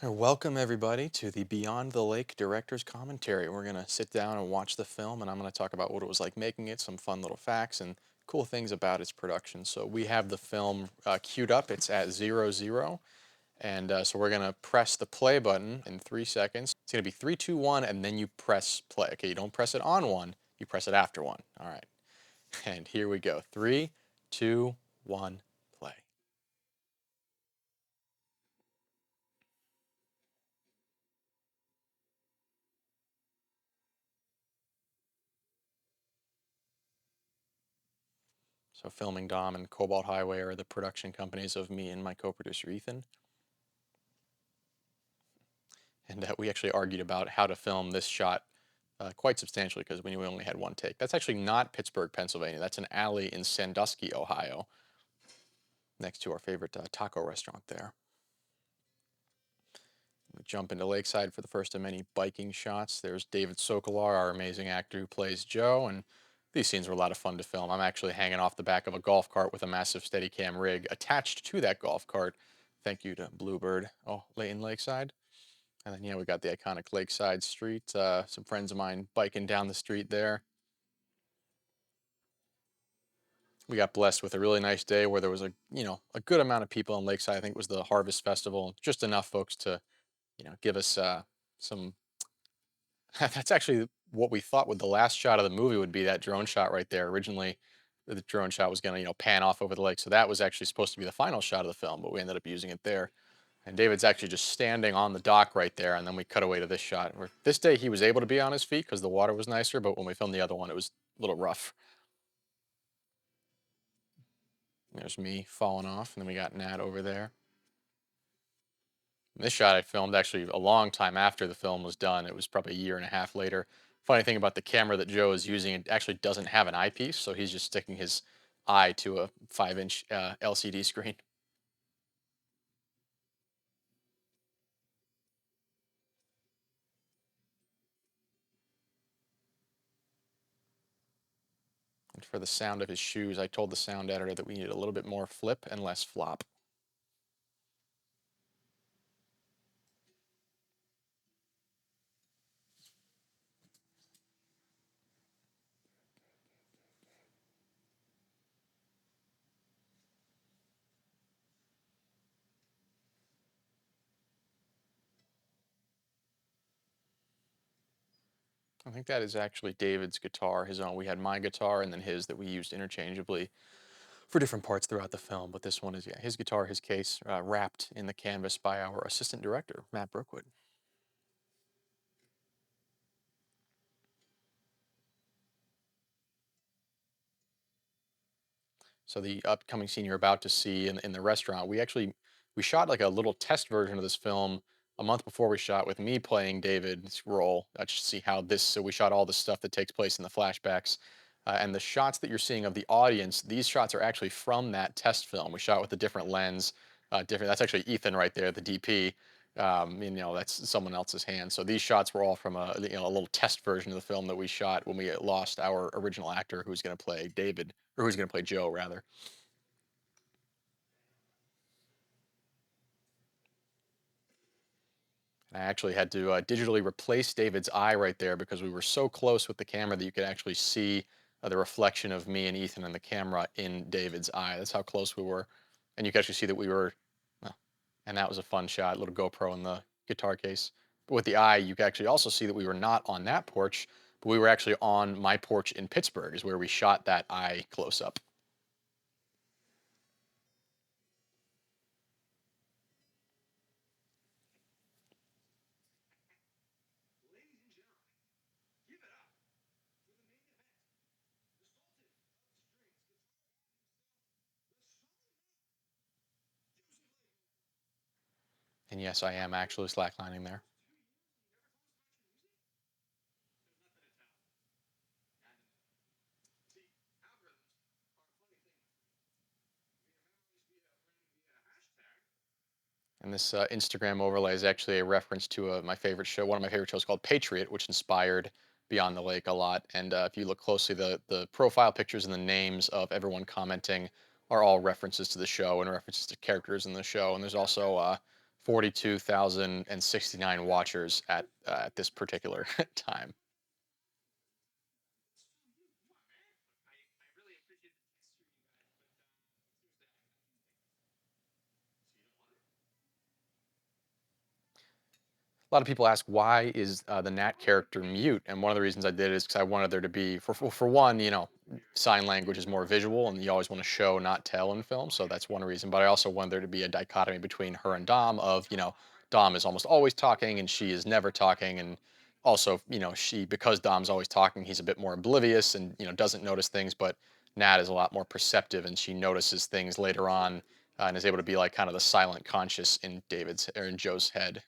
Welcome, everybody, to the Beyond the Lake Director's Commentary. We're going to sit down and watch the film, and I'm going to talk about what it was like making it, some fun little facts, and cool things about its production. So we have the film queued up. It's at 00, and so we're going to press the play button in 3 seconds. It's going to be 3, 2, 1, and then you press play. Okay, you don't press it on one, you press it after one. All right, and here we go. 3, 2, 1, play. So Filming Dom and Cobalt Highway are the production companies of me and my co-producer Ethan. And we actually argued about how to film this shot quite substantially because we knew we only had one take. That's actually not Pittsburgh, Pennsylvania. That's an alley in Sandusky, Ohio, next to our favorite taco restaurant there. We jump into Lakeside for the first of many biking shots. There's David Sokolar, our amazing actor who plays Joe, and these scenes were a lot of fun to film. I'm actually hanging off the back of a golf cart with a massive Steadicam rig attached to that golf cart. Thank you to Bluebird. Oh, in Lakeside. And then, we got the iconic Lakeside Street. Some friends of mine biking down the street there. We got blessed with a really nice day where there was a good amount of people in Lakeside. I think it was the Harvest Festival, just enough folks to, give us some. That's actually what we thought with the last shot of the movie would be that drone shot right there. Originally, the drone shot was going to, pan off over the lake. So that was actually supposed to be the final shot of the film, but we ended up using it there. And David's actually just standing on the dock right there, and then we cut away to this shot. Where this day he was able to be on his feet because the water was nicer, but when we filmed the other one, it was a little rough. There's me falling off, and then we got Nat over there. And this shot I filmed actually a long time after the film was done. It was probably a year and a half later. Funny thing about the camera that Joe is using, it actually doesn't have an eyepiece, so he's just sticking his eye to a 5-inch LCD screen. And for the sound of his shoes, I told the sound editor that we needed a little bit more flip and less flop. I think that is actually David's guitar, his own. We had my guitar and then his that we used interchangeably for different parts throughout the film. But this one is, yeah, his guitar, his case, wrapped in the canvas by our assistant director, Matt Brookwood. So the upcoming scene you're about to see in the restaurant, we shot like a little test version of this film a month before we shot with me playing David's role. Just to see how this. So we shot all the stuff that takes place in the flashbacks, and the shots that you're seeing of the audience. These shots are actually from that test film. We shot with a different lens, different. That's actually Ethan right there, the DP. That's someone else's hand. So these shots were all from a little test version of the film that we shot when we lost our original actor who was going to play David, or who's going to play Joe rather. I actually had to digitally replace David's eye right there because we were so close with the camera that you could actually see the reflection of me and Ethan in the camera in David's eye. That's how close we were. And you could actually see that we were, well, and that was a fun shot, little GoPro in the guitar case. But with the eye, you could actually also see that we were not on that porch, but we were actually on my porch in Pittsburgh, is where we shot that eye close up. And yes, I am actually slacklining there. And this Instagram overlay is actually a reference to my favorite show, one of my favorite shows called Patriot, which inspired Beyond the Lake a lot. And if you look closely, the profile pictures and the names of everyone commenting are all references to the show and references to characters in the show. And there's also 42,069 watchers at this particular time. A lot of people ask, why is the Nat character mute? And one of the reasons I did is because I wanted there to be, for one, sign language is more visual, and you always want to show, not tell in film. So that's one reason. But I also wanted there to be a dichotomy between her and Dom. Of Dom is almost always talking, and she is never talking. And also, she, because Dom's always talking, he's a bit more oblivious and doesn't notice things. But Nat is a lot more perceptive, and she notices things later on, and is able to be like kind of the silent conscious in David's or in Joe's head.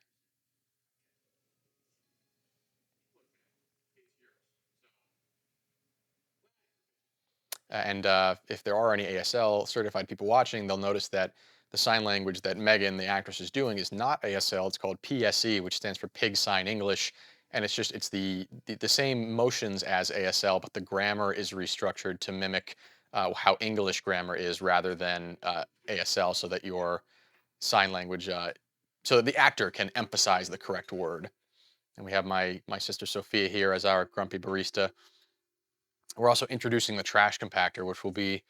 And if there are any ASL certified people watching, they'll notice that the sign language that Megan, the actress, is doing is not ASL. It's called PSE, which stands for Pig Sign English. And it's the same motions as ASL, but the grammar is restructured to mimic how English grammar is rather than ASL, so that your sign language, so that the actor can emphasize the correct word. And we have my sister Sophia here as our grumpy barista. We're also introducing the trash compactor, which will be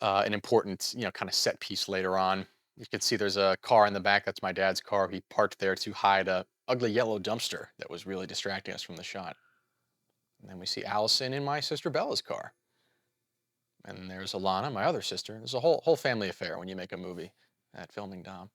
an important, kind of set piece later on. You can see there's a car in the back. That's my dad's car. He parked there to hide a ugly yellow dumpster that was really distracting us from the shot. And then we see Allison in my sister Bella's car. And there's Alana, my other sister. There's a whole family affair when you make a movie at Filming Dom.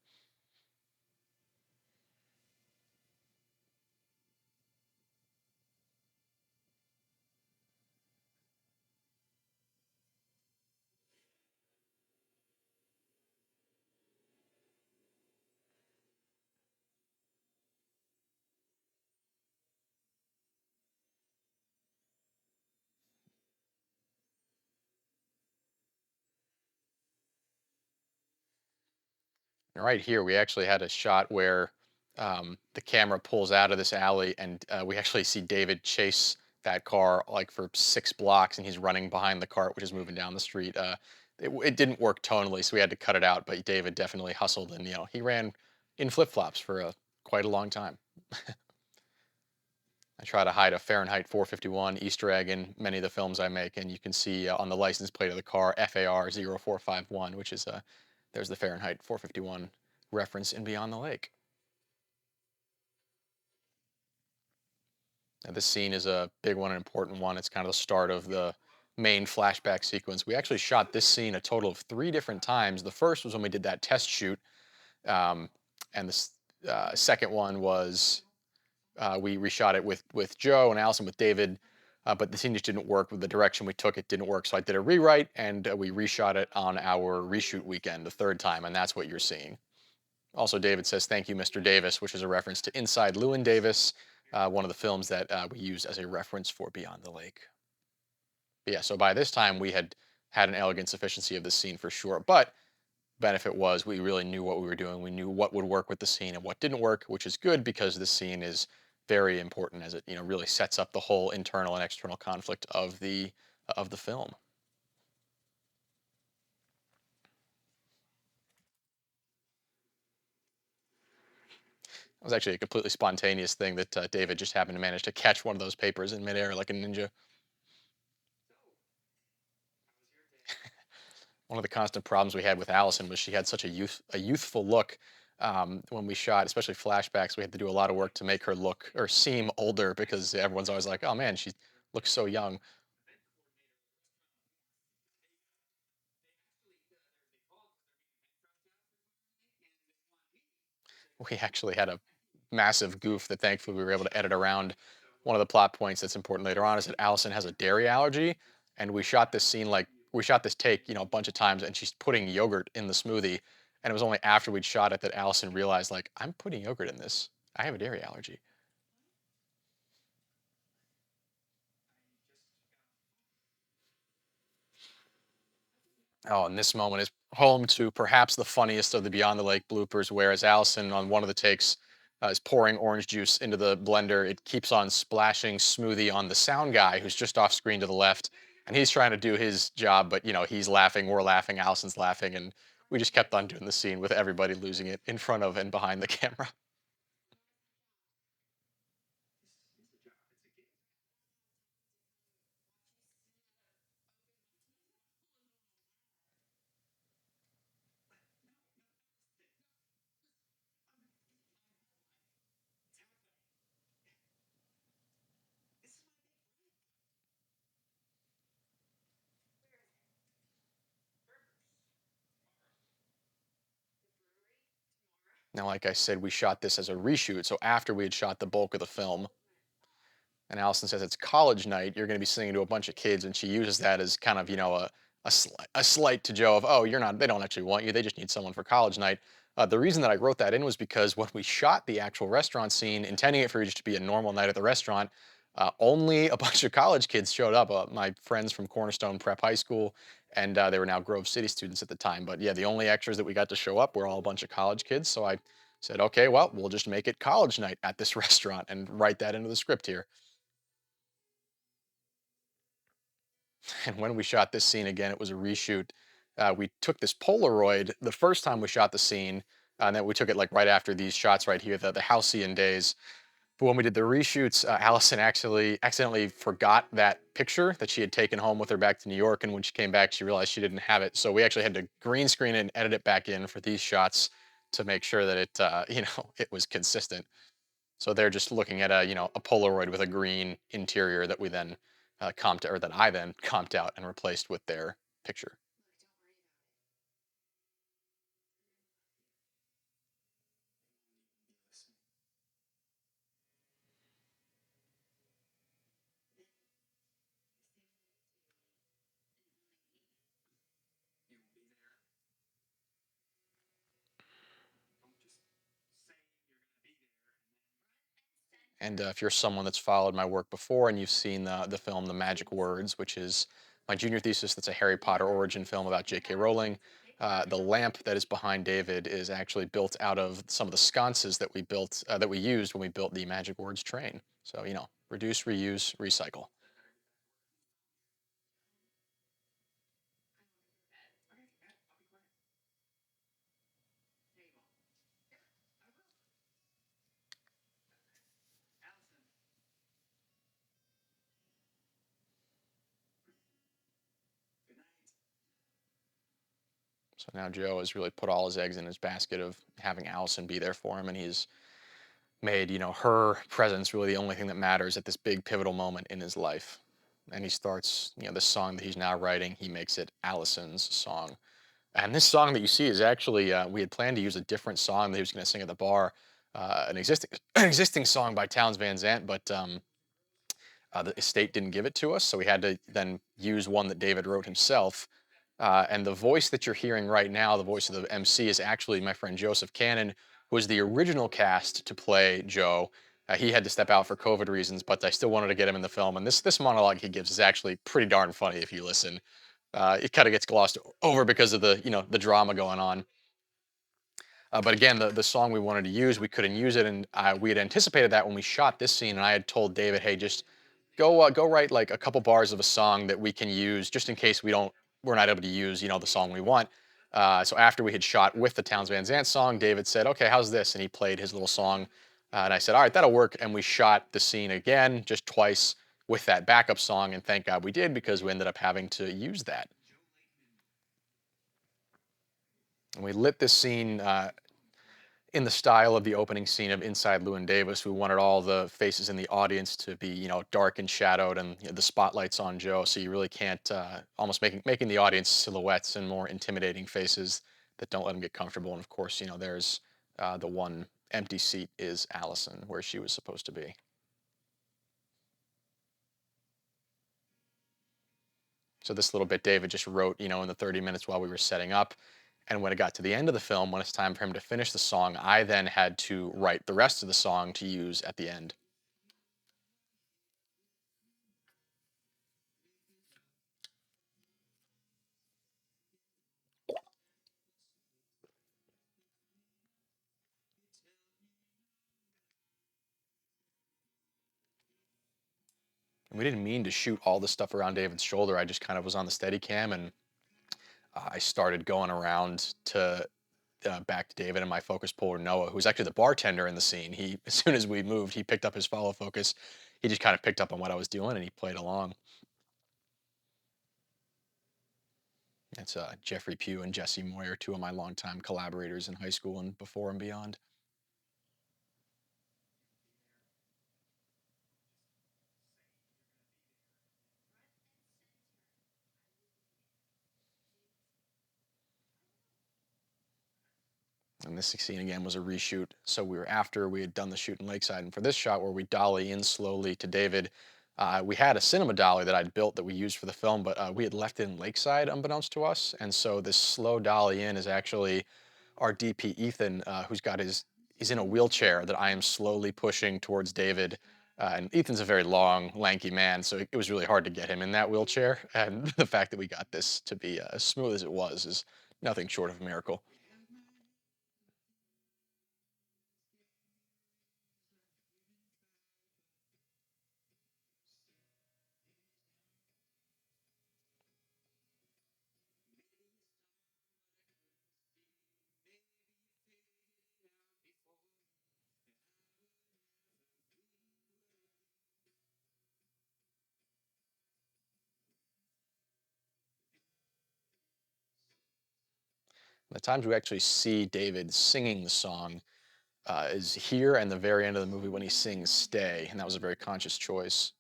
And right here, we actually had a shot where the camera pulls out of this alley, and we actually see David chase that car like for 6 blocks, and he's running behind the cart, which is moving down the street. It didn't work tonally, so we had to cut it out. But David definitely hustled, and he ran in flip flops for quite a long time. I try to hide a Fahrenheit 451 Easter egg in many of the films I make, and you can see on the license plate of the car FAR 0451, which is there's the Fahrenheit 451 reference in Beyond the Lake. And this scene is a big one, an important one. It's kind of the start of the main flashback sequence. We actually shot this scene a total of 3 different times. The first was when we did that test shoot, um, and the second one was we reshot it with Joe and Allison with David. But the scene just didn't work with the direction we took. It didn't work, so I did a rewrite, and we reshot it on our reshoot weekend the third time, and that's what you're seeing. Also, David says, "Thank you, Mr. Davis," which is a reference to Inside Llewyn Davis, one of the films that we use as a reference for Beyond the Lake. But yeah, so by this time, we had an elegant sufficiency of this scene for sure. But benefit was we really knew what we were doing. We knew what would work with the scene and what didn't work, which is good because this scene is very important as it really sets up the whole internal and external conflict of the film. It was actually a completely spontaneous thing that David just happened to manage to catch one of those papers in midair like a ninja. One of the constant problems we had with Allison was she had such a youthful look when we shot, especially flashbacks. We had to do a lot of work to make her look or seem older because everyone's always like, "Oh man, she looks so young." We actually had a massive goof that thankfully we were able to edit around. One of the plot points that's important later on is that Allison has a dairy allergy, and we shot this take, a bunch of times, and she's putting yogurt in the smoothie. And it was only after we'd shot it that Allison realized, like, I'm putting yogurt in this. I have a dairy allergy. Oh, and this moment is home to perhaps the funniest of the Beyond the Lake bloopers, whereas Allison on one of the takes is pouring orange juice into the blender. It keeps on splashing smoothie on the sound guy who's just off screen to the left, and he's trying to do his job, but he's laughing, we're laughing, Allison's laughing, and we just kept on doing the scene with everybody losing it in front of and behind the camera. Now, like I said, we shot this as a reshoot. So after we had shot the bulk of the film, and Allison says it's college night, you're going to be singing to a bunch of kids, and she uses that as kind of a slight to Joe of, oh, you're not, they don't actually want you, they just need someone for college night. The reason that I wrote that in was because when we shot the actual restaurant scene, intending it for just to be a normal night at the restaurant, only a bunch of college kids showed up. My friends from Cornerstone Prep High School, and they were now Grove City students at the time. But yeah, the only extras that we got to show up were all a bunch of college kids. So I said, okay, well, we'll just make it college night at this restaurant and write that into the script here. And when we shot this scene again, it was a reshoot. We took this Polaroid the first time we shot the scene, and then we took it like right after these shots right here, the halcyon days. But when we did the reshoots, Allison actually accidentally forgot that picture that she had taken home with her back to New York. And when she came back, she realized she didn't have it. So we actually had to green screen it and edit it back in for these shots to make sure that it, it was consistent. So they're just looking at a Polaroid with a green interior that we then comped, or that I then comped out and replaced with their picture. And if you're someone that's followed my work before and you've seen the film The Magic Words, which is my junior thesis, that's a Harry Potter origin film about J.K. Rowling. The lamp that is behind David is actually built out of some of the sconces that we built, that we used when we built the Magic Words train. So, reduce, reuse, recycle. So now Joe has really put all his eggs in his basket of having Allison be there for him, and he's made, her presence really the only thing that matters at this big pivotal moment in his life. And he starts, this song that he's now writing, he makes it Allison's song. And this song that you see is actually, we had planned to use a different song that he was going to sing at the bar, an existing an existing song by Towns Van Zandt, but the estate didn't give it to us, so we had to then use one that David wrote himself. And the voice that you're hearing right now, the voice of the MC, is actually my friend Joseph Cannon, who was the original cast to play Joe. He had to step out for COVID reasons, but I still wanted to get him in the film. And this monologue he gives is actually pretty darn funny if you listen. It kind of gets glossed over because of the drama going on. But again, the song we wanted to use, we couldn't use it, and we had anticipated that when we shot this scene. And I had told David, "Hey, just go write like a couple bars of a song that we can use, just in case we're not able to use the song we want." So after we had shot with the Towns Van Zandt song, David said, "Okay, how's this?" And he played his little song, and I said, "All right, that'll work." And we shot the scene again, just twice with that backup song, and thank God we did because we ended up having to use that. And we lit this scene in the style of the opening scene of Inside Llewyn Davis. We wanted all the faces in the audience to be, dark and shadowed, and the spotlights on Joe. So you really can't almost making the audience silhouettes and more intimidating faces that don't let them get comfortable. And of course, there's the one empty seat is Allison, where she was supposed to be. So this little bit David just wrote, in the 30 minutes while we were setting up. And when it got to the end of the film, when it's time for him to finish the song, I then had to write the rest of the song to use at the end. And we didn't mean to shoot all the stuff around David's shoulder. I just kind of was on the steady cam, and I started going around to back to David and my focus puller Noah, who's actually the bartender in the scene. He, as soon as we moved, he picked up his follow focus. He just kind of picked up on what I was doing and he played along. It's Jeffrey Pugh and Jesse Moyer, two of my longtime collaborators in high school and before and beyond. And this scene again was a reshoot. So we were after we had done the shoot in Lakeside. And for this shot where we dolly in slowly to David, we had a cinema dolly that I'd built that we used for the film, but we had left it in Lakeside unbeknownst to us. And so this slow dolly in is actually our DP Ethan, who's got he's in a wheelchair that I am slowly pushing towards David. And Ethan's a very long, lanky man, so it was really hard to get him in that wheelchair. And the fact that we got this to be as smooth as it was is nothing short of a miracle. The times we actually see David singing the song is here and the very end of the movie when he sings "Stay," and that was a very conscious choice.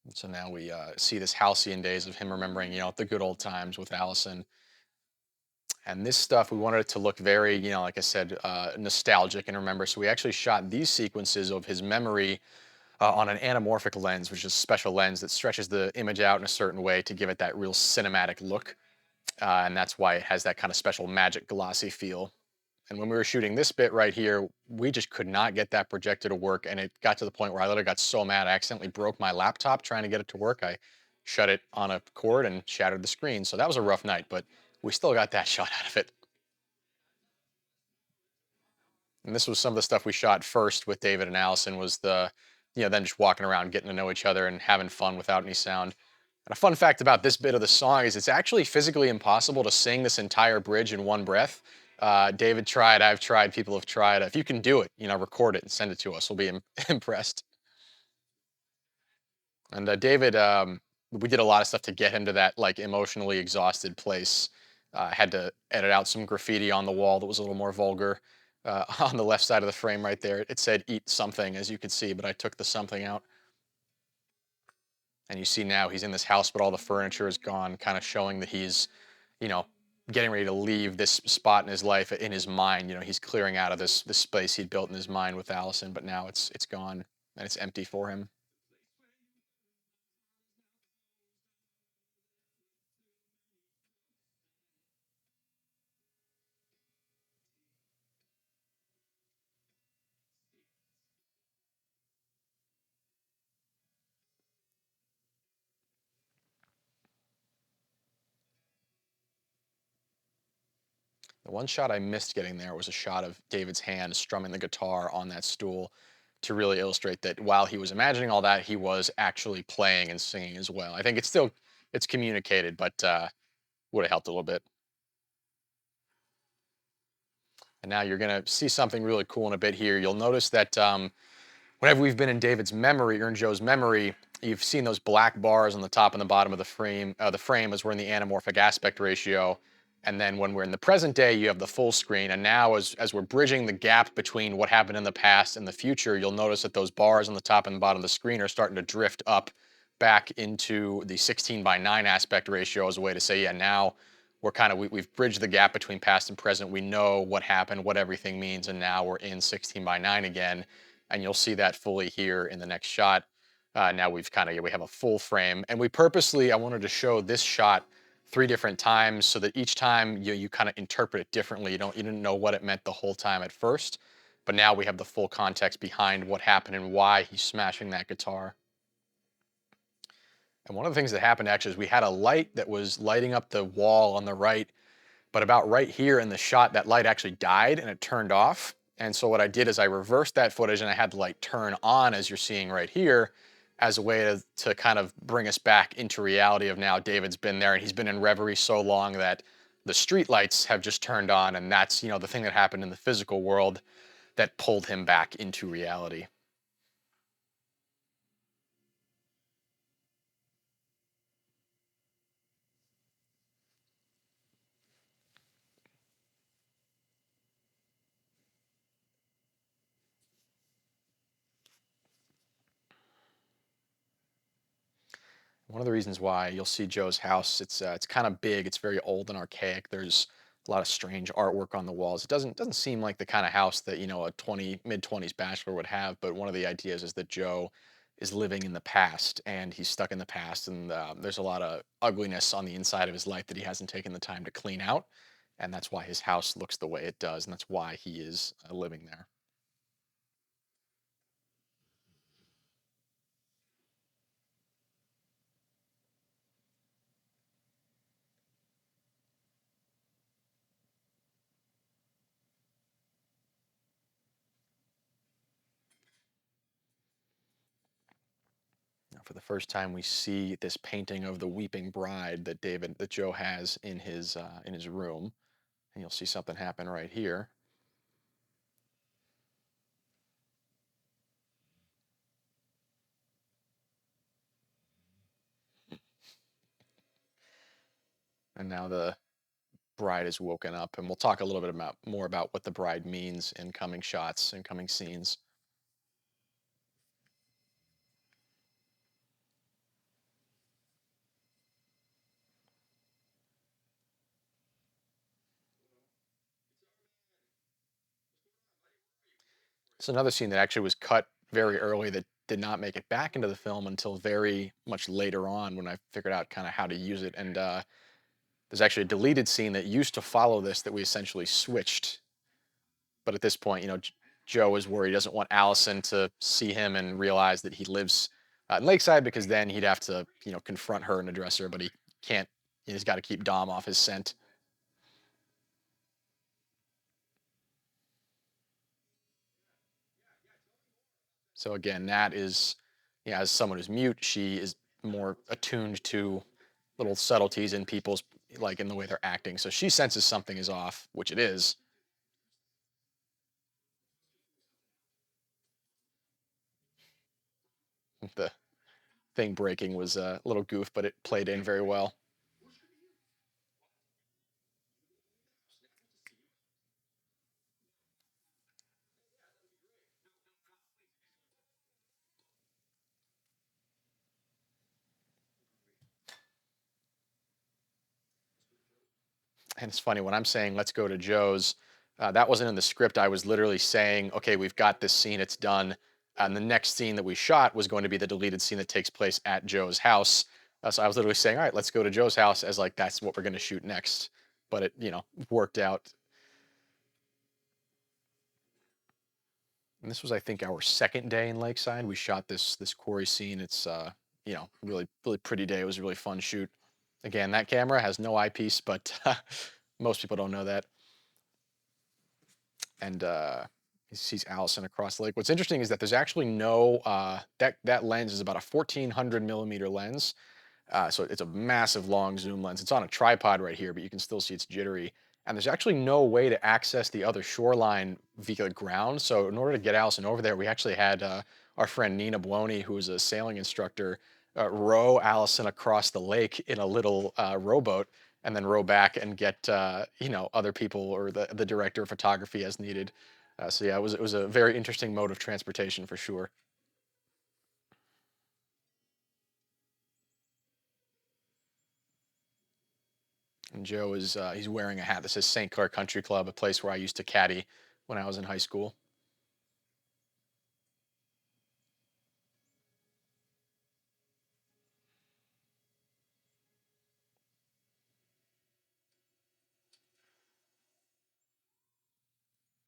And so now we see this halcyon days of him remembering, the good old times with Allison. And this stuff, we wanted it to look very, like I said, nostalgic and remember. So we actually shot these sequences of his memory on an anamorphic lens, which is a special lens that stretches the image out in a certain way to give it that real cinematic look. And that's why it has that kind of special magic glossy feel. And when we were shooting this bit right here, we just could not get that projector to work. And it got to the point where I literally got so mad, I accidentally broke my laptop trying to get it to work. I shut it on a cord and shattered the screen. So that was a rough night, but we still got that shot out of it. And this was some of the stuff we shot first with David and Allison was then just walking around, getting to know each other and having fun without any sound. And a fun fact about this bit of the song is it's actually physically impossible to sing this entire bridge in one breath. David tried, I've tried, people have tried. If you can do it, record it and send it to us. We'll be impressed. And David, we did a lot of stuff to get him to that like emotionally exhausted place. Had to edit out some graffiti on the wall that was a little more vulgar. On the left side of the frame right there, it said "eat something," as you could see, but I took the something out. And you see now he's in this house, but all the furniture is gone, kind of showing that he's, you know, getting ready to leave this spot in his life in his mind. He's clearing out of this space he'd built in his mind with Allison, but now it's gone and it's empty for him. The one shot I missed getting there was a shot of David's hand strumming the guitar on that stool to really illustrate that while he was imagining all that, he was actually playing and singing as well. I think it's communicated, but would have helped a little bit. And now you're gonna see something really cool in a bit here. You'll notice that whenever we've been in David's memory or in Joe's memory, you've seen those black bars on the top and the bottom of the frame. The frame as we're in the anamorphic aspect ratio. And then when we're in the present day, you have the full screen. And now as we're bridging the gap between what happened in the past and the future, you'll notice that those bars on the top and the bottom of the screen are starting to drift up back into the 16:9 aspect ratio as a way to say, yeah, now we're we've bridged the gap between past and present. We know what happened, what everything means, and now we're in 16:9 again. And you'll see that fully here in the next shot. Now we have a full frame, and I wanted to show this shot three different times so that each time you kind of interpret it differently. You didn't know what it meant the whole time at first, but now we have the full context behind what happened and why he's smashing that guitar. And one of the things that happened actually is we had a light that was lighting up the wall on the right, but about right here in the shot, that light actually died and it turned off. And so what I did is I reversed that footage and I had the light turn on as you're seeing right here. as a way to kind of bring us back into reality of now David's been there and he's been in reverie so long that the street lights have just turned on, and that's, the thing that happened in the physical world that pulled him back into reality. One of the reasons why you'll see Joe's house, it's kind of big, it's very old and archaic. There's a lot of strange artwork on the walls. It doesn't seem like the kind of house that, a 20 mid-20s bachelor would have, but one of the ideas is that Joe is living in the past and he's stuck in the past, and there's a lot of ugliness on the inside of his life that he hasn't taken the time to clean out, and that's why his house looks the way it does, and that's why he is living there. Now, for the first time, we see this painting of the weeping bride that Joe has in his room, and you'll see something happen right here. And now the bride is woken up, and we'll talk a little bit about more about what the bride means in coming shots and coming scenes. It's another scene that actually was cut very early that did not make it back into the film until very much later on when I figured out kind of how to use it. And there's actually a deleted scene that used to follow this that we essentially switched. But at this point, Joe is worried. He doesn't want Allison to see him and realize that he lives in Lakeside, because then he'd have to, confront her and address her. But he can't. He's got to keep Dom off his scent. So again, Nat is, as someone who's mute, she is more attuned to little subtleties in people's, like, in the way they're acting. So she senses something is off, which it is. The thing breaking was a little goof, but it played in very well. And it's funny when I'm saying let's go to Joe's. That wasn't in the script. I was literally saying, okay, we've got this scene, it's done. And the next scene that we shot was going to be the deleted scene that takes place at Joe's house. So I was literally saying, all right, let's go to Joe's house, as like that's what we're going to shoot next. But it, worked out. And this was, I think, our second day in Lakeside. We shot this quarry scene. It's really really pretty day. It was a really fun shoot. Again, that camera has no eyepiece, but most people don't know that. And he sees Allison across the lake. What's interesting is that there's actually no that lens is about a 1400 millimeter lens, so it's a massive long zoom lens. It's on a tripod right here, but you can still see it's jittery. And there's actually no way to access the other shoreline via ground. So in order to get Allison over there, we actually had our friend Nina Bloney, who is a sailing instructor, row Allison across the lake in a little rowboat, and then row back and get other people or the director of photography as needed. So yeah, it was a very interesting mode of transportation for sure. And Joe is he's wearing a hat that says St. Clair Country Club, a place where I used to caddy when I was in high school.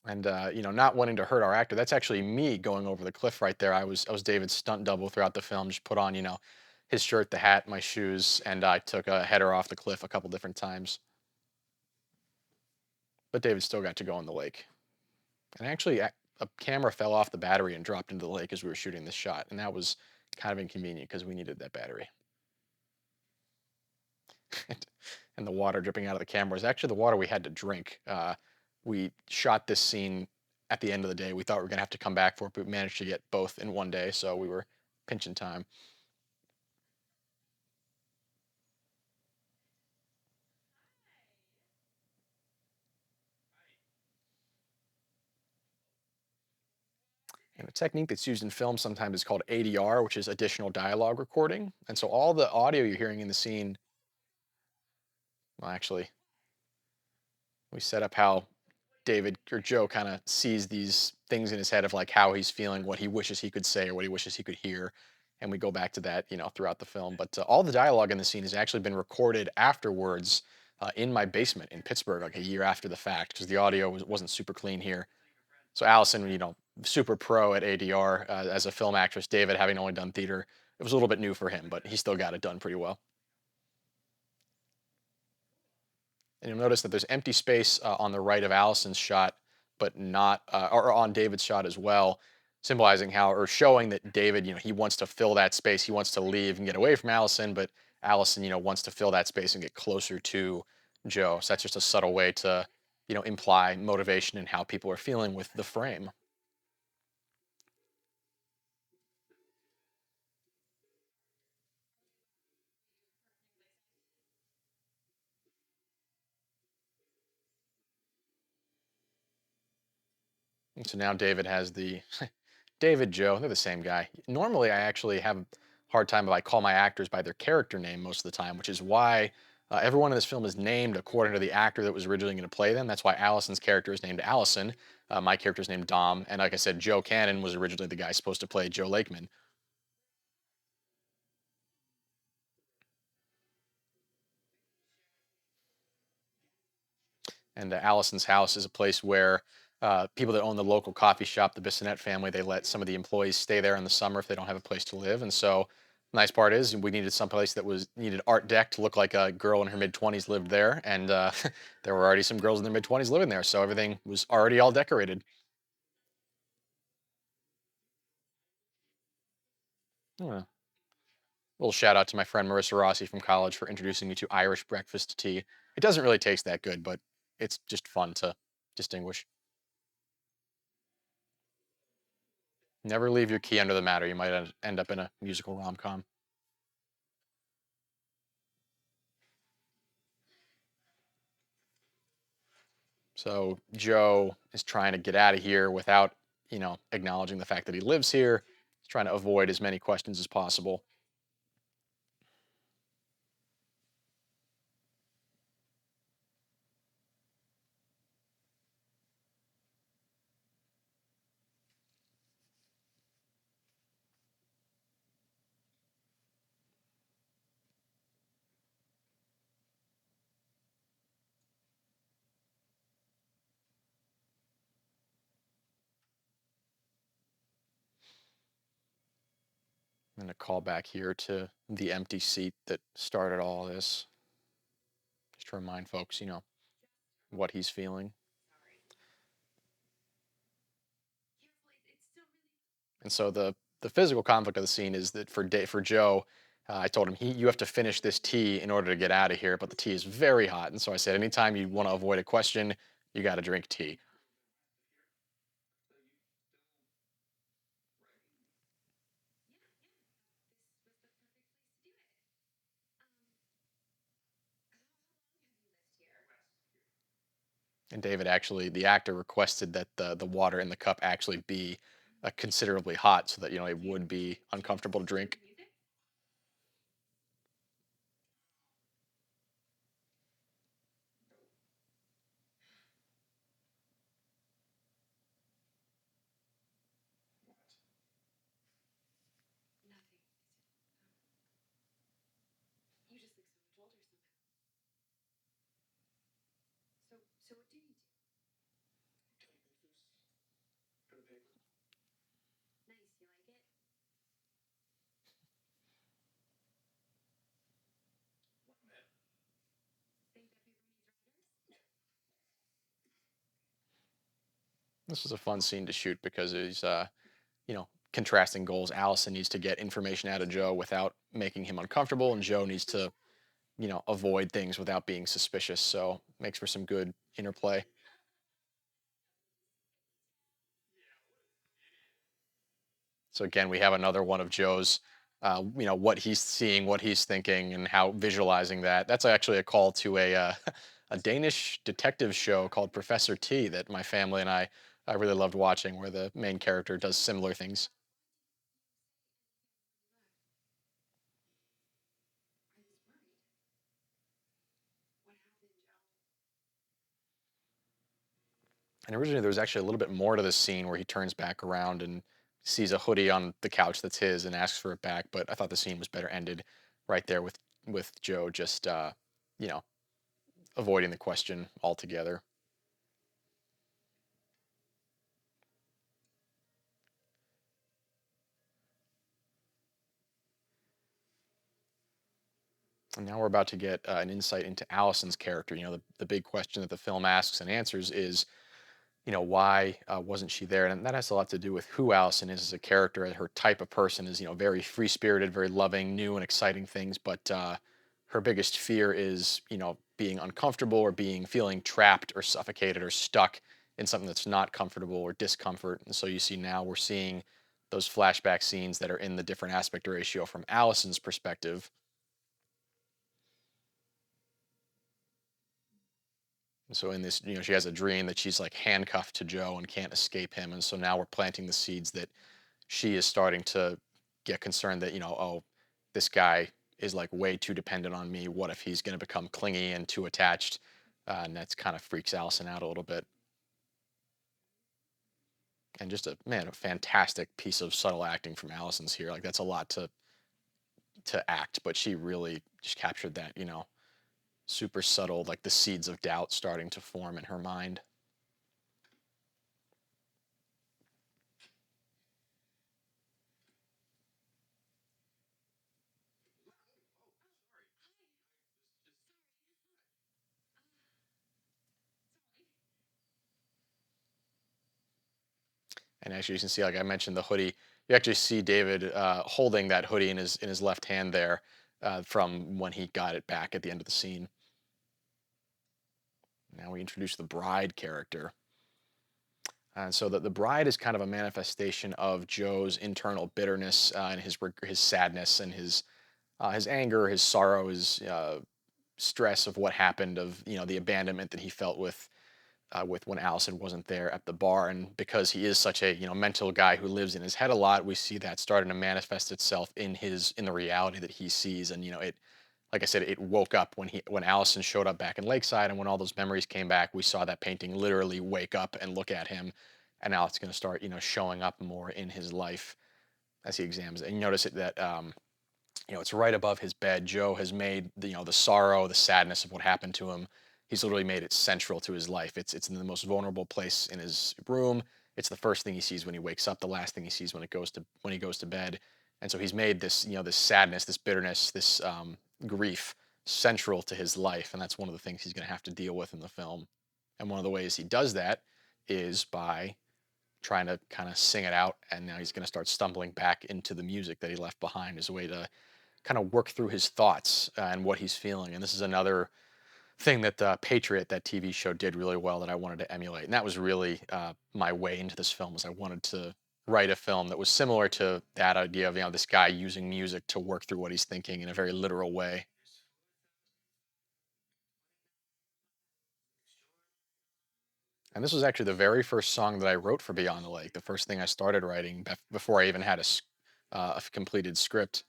And not wanting to hurt our actor, that's actually me going over the cliff right there. I was David's stunt double throughout the film. Just put on, his shirt, the hat, my shoes, and I took a header off the cliff a couple different times. But David still got to go in the lake. And actually, a camera fell off the battery and dropped into the lake as we were shooting this shot, and that was Kind of inconvenient because we needed that battery. And the water dripping out of the camera is actually the water we had to drink. We shot this scene at the end of the day. We thought we were going to have to come back for it, but we managed to get both in one day, so we were pinching time. And a technique that's used in film sometimes is called ADR, which is additional dialogue recording. And so all the audio you're hearing in the scene, well, actually, we set up how David or Joe kind of sees these things in his head of like how he's feeling, what he wishes he could say, or what he wishes he could hear. And we go back to that, throughout the film. But all the dialogue in the scene has actually been recorded afterwards in my basement in Pittsburgh, like a year after the fact, because the audio wasn't super clean here. So Allison, super pro at ADR as a film actress. David, having only done theater, it was a little bit new for him, but he still got it done pretty well. And you'll notice that there's empty space on the right of Allison's shot, but not, or on David's shot as well, symbolizing how, or showing that David, he wants to fill that space. He wants to leave and get away from Allison, but Allison, wants to fill that space and get closer to Joe. So that's just a subtle way to, imply motivation and how people are feeling with the frame. And so now David has the David, Joe, they're the same guy. Normally, I actually have a hard time if I call my actors by their character name most of the time, which is why everyone in this film is named according to the actor that was originally going to play them. That's why Allison's character is named Allison. My character is named Dom. And like I said, Joe Cannon was originally the guy supposed to play Joe Lakeman. And Allison's house is a place where people that own the local coffee shop, the Bissonette family, they let some of the employees stay there in the summer if they don't have a place to live. And so, nice part is we needed some place that was needed art deck to look like a girl in her mid 20s lived there, and there were already some girls in their mid 20s living there, so everything was already all decorated. Yeah. Little shout out to my friend Marissa Rossi from college for introducing me to Irish breakfast tea. It doesn't really taste that good, but it's just fun to distinguish. Never leave your key under the mat, or you might end up in a musical rom com. So Joe is trying to get out of here without, acknowledging the fact that he lives here. He's trying to avoid as many questions as possible. And a call back here to the empty seat that started all this, just to remind folks, what he's feeling. And so the physical conflict of the scene is that for Joe, I told him you have to finish this tea in order to get out of here, but the tea is very hot, and so I said anytime you want to avoid a question, you got to drink tea. And David actually, the actor requested that the water in the cup actually be considerably hot so that it would be uncomfortable to drink. This was a fun scene to shoot because he's, contrasting goals. Allison needs to get information out of Joe without making him uncomfortable, and Joe needs to, avoid things without being suspicious. So makes for some good interplay. So again, we have another one of Joe's, what he's seeing, what he's thinking, and how visualizing that. That's actually a call to a Danish detective show called Professor T that my family and I really loved watching, where the main character does similar things. And originally, there was actually a little bit more to this scene where he turns back around and sees a hoodie on the couch that's his and asks for it back. But I thought the scene was better ended right there with Joe just you know avoiding the question altogether. And now we're about to get an insight into Allison's character. The big question that the film asks and answers is, why wasn't she there? And that has a lot to do with who Allison is as a character. Her type of person is, very free spirited, very loving, new and exciting things. But her biggest fear is, being uncomfortable or feeling trapped or suffocated or stuck in something that's not comfortable or discomfort. And so you see now we're seeing those flashback scenes that are in the different aspect ratio from Allison's perspective. So in this, she has a dream that she's like handcuffed to Joe and can't escape him. And so now we're planting the seeds that she is starting to get concerned that, oh, this guy is like way too dependent on me. What if he's going to become clingy and too attached? And that's kind of freaks Allison out a little bit. And just a fantastic piece of subtle acting from Allison's here. Like that's a lot to act, but she really just captured that, super subtle, like the seeds of doubt starting to form in her mind. And actually, you can see, like I mentioned, the hoodie. You actually see David holding that hoodie in his left hand there from when he got it back at the end of the scene. Now we introduce the bride character. And so the bride is kind of a manifestation of Joe's internal bitterness and his sadness and his anger, his sorrow, his stress of what happened, of the abandonment that he felt with when Allison wasn't there at the bar. And because he is such a mental guy who lives in his head a lot, we see that starting to manifest itself in the reality that he sees. And it, like I said, it woke up when Allison showed up back in Lakeside, and when all those memories came back, we saw that painting literally wake up and look at him. And now it's going to start showing up more in his life as he examines it. And you notice it that it's right above his bed. Joe has made the sorrow, the sadness of what happened to him. He's literally made it central to his life. It's in the most vulnerable place in his room. It's the first thing he sees when he wakes up, the last thing he sees when he goes to bed. And so he's made this sadness, this bitterness, this grief central to his life, and that's one of the things he's going to have to deal with in the film. And one of the ways he does that is by trying to kind of sing it out, and now he's going to start stumbling back into the music that he left behind as a way to kind of work through his thoughts and what he's feeling. And this is another thing that Patriot, that TV show, did really well that I wanted to emulate. And that was really my way into this film, was I wanted to write a film that was similar to that idea of this guy using music to work through what he's thinking in a very literal way. And this was actually the very first song that I wrote for Beyond the Lake. The first thing I started writing before I even had a completed script.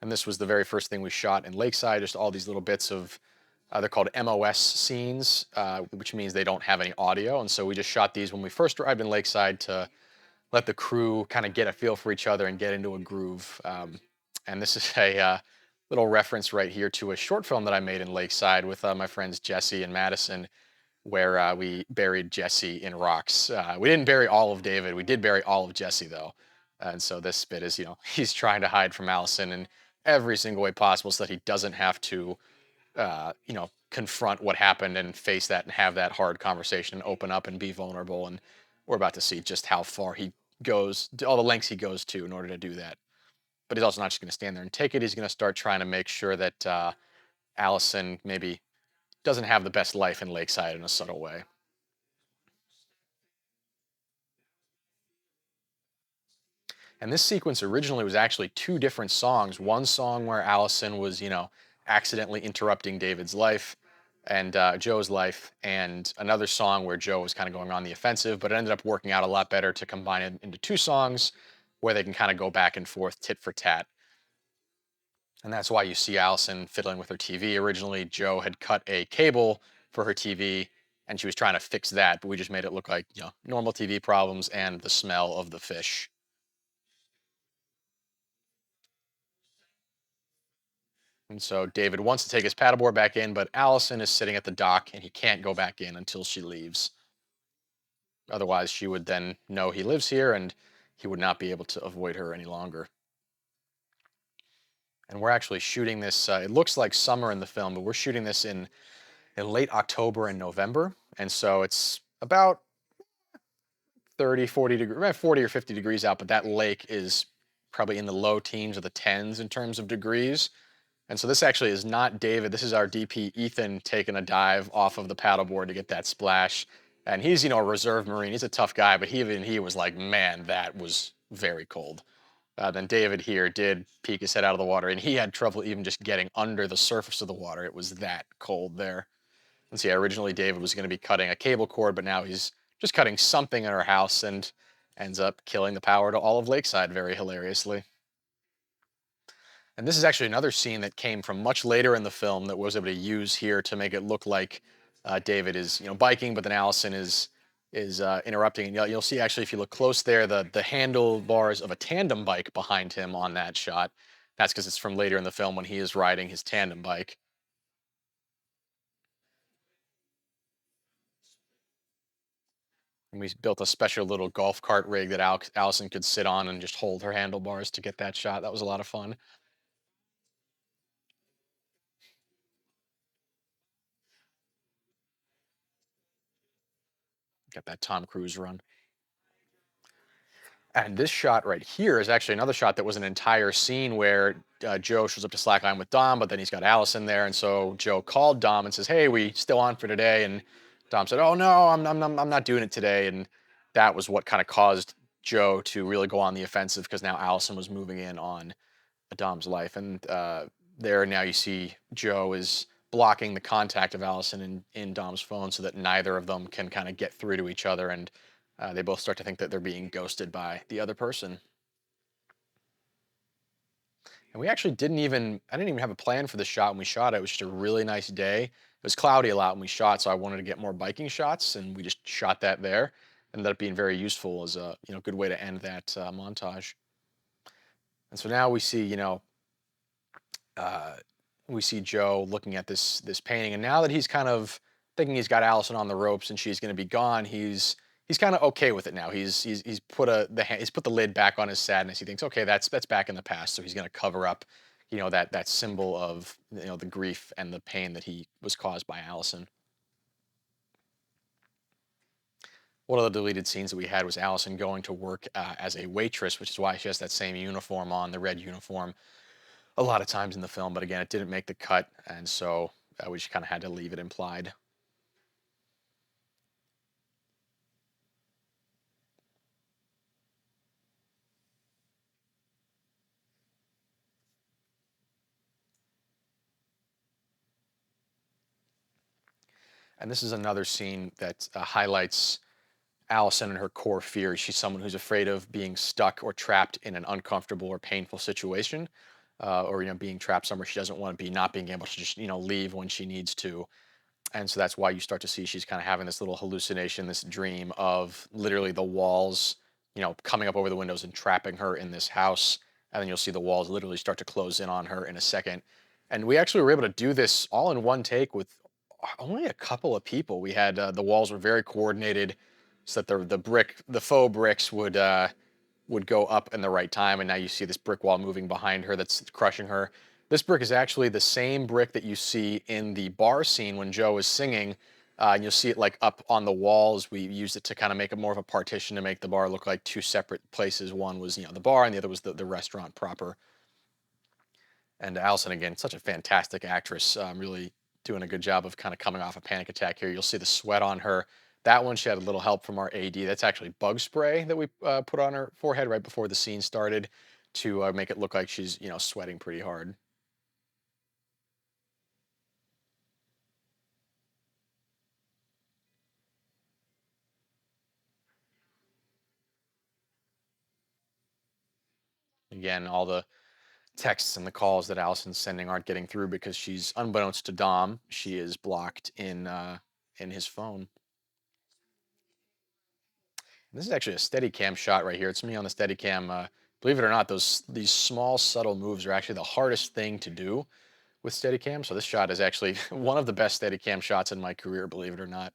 And this was the very first thing we shot in Lakeside. Just all these little bits of they're called MOS scenes, which means they don't have any audio. And so we just shot these when we first arrived in Lakeside to let the crew kind of get a feel for each other and get into a groove. And this is a little reference right here to a short film that I made in Lakeside with my friends Jesse and Madison, where we buried Jesse in rocks. We didn't bury all of David. We did bury all of Jesse, though. And so this bit is, he's trying to hide from Allison in every single way possible so that he doesn't have to confront what happened and face that and have that hard conversation and open up and be vulnerable. And we're about to see just how far he all the lengths he goes to in order to do that. But he's also not just going to stand there and take it. He's going to start trying to make sure that Allison maybe doesn't have the best life in Lakeside in a subtle way. And this sequence originally was actually two different songs. One song where Allison was, accidentally interrupting David's life and Joe's life, and another song where Joe was kind of going on the offensive, but it ended up working out a lot better to combine it into two songs where they can kind of go back and forth tit for tat. And that's why you see Allison fiddling with her TV. Originally, Joe had cut a cable for her TV and she was trying to fix that, but we just made it look like, normal TV problems and the smell of the fish. And so David wants to take his paddleboard back in, but Allison is sitting at the dock and he can't go back in until she leaves. Otherwise, she would then know he lives here and he would not be able to avoid her any longer. And we're actually shooting this, it looks like summer in the film, but we're shooting this in late October and November. And so it's about 30, 40 degrees, 40 or 50 degrees out, but that lake is probably in the low teens or the tens in terms of degrees. And so this actually is not David. This is our DP Ethan taking a dive off of the paddleboard to get that splash. And he's, a reserve Marine. He's a tough guy, but even he was like, man, that was very cold. Then David here did peek his head out of the water, and he had trouble even just getting under the surface of the water. It was that cold there. And so yeah, originally David was going to be cutting a cable cord, but now he's just cutting something in our house and ends up killing the power to all of Lakeside very hilariously. And this is actually another scene that came from much later in the film that was able to use here to make it look like David is, biking, but then Allison is interrupting. And you'll see actually if you look close there, the handlebars of a tandem bike behind him on that shot. That's because it's from later in the film when he is riding his tandem bike. And we built a special little golf cart rig that Allison could sit on and just hold her handlebars to get that shot. That was a lot of fun. Got that Tom Cruise run. And this shot right here is actually another shot that was an entire scene where Joe shows up to slackline with Dom, but then he's got Allison there. And so Joe called Dom and says, "Hey, we still on for today?" And Dom said, "Oh, no, I'm not doing it today." And that was what kind of caused Joe to really go on the offensive because now Allison was moving in on Dom's life. And there now you see Joe is blocking the contact of Allison in Dom's phone so that neither of them can kind of get through to each other. And they both start to think that they're being ghosted by the other person. And we actually I didn't even have a plan for the shot when we shot it. It was just a really nice day. It was cloudy a lot when we shot, so I wanted to get more biking shots, and we just shot that there. Ended up being very useful as a good way to end that montage. And so now uh, we see Joe looking at this painting, and now that he's kind of thinking he's got Allison on the ropes and she's going to be gone, he's kind of okay with it now. He's put he's put the lid back on his sadness. He thinks, okay, that's back in the past, so he's going to cover up, that symbol of the grief and the pain that he was caused by Allison. One of the deleted scenes that we had was Allison going to work as a waitress, which is why she has that same uniform on, the red uniform, a lot of times in the film. But again, it didn't make the cut, and so we just kind of had to leave it implied. And this is another scene that highlights Allison and her core fears. She's someone who's afraid of being stuck or trapped in an uncomfortable or painful situation, or being trapped somewhere she doesn't want to be, not being able to just leave when she needs to. And so that's why you start to see she's kind of having this little hallucination, this dream of literally the walls, coming up over the windows and trapping her in this house. And then you'll see the walls literally start to close in on her in a second. And we actually were able to do this all in one take with only a couple of people. We had the walls were very coordinated, so that the faux bricks would go up in the right time. And now you see this brick wall moving behind her that's crushing her. This brick is actually the same brick that you see in the bar scene when Joe is singing. And you'll see it like up on the walls. We used it to kind of make it more of a partition to make the bar look like two separate places. One was, the bar, and the other was the restaurant proper. And Allison, again, such a fantastic actress, really doing a good job of kind of coming off a panic attack here. You'll see the sweat on her. That one, she had a little help from our AD. That's actually bug spray that we put on her forehead right before the scene started to make it look like she's, sweating pretty hard. Again, all the texts and the calls that Allison's sending aren't getting through because she's, unbeknownst to Dom, she is blocked in his phone. This is actually a Steadicam shot right here. It's me on the Steadicam. Believe it or not, these small subtle moves are actually the hardest thing to do with Steadicam. So this shot is actually one of the best Steadicam shots in my career, believe it or not.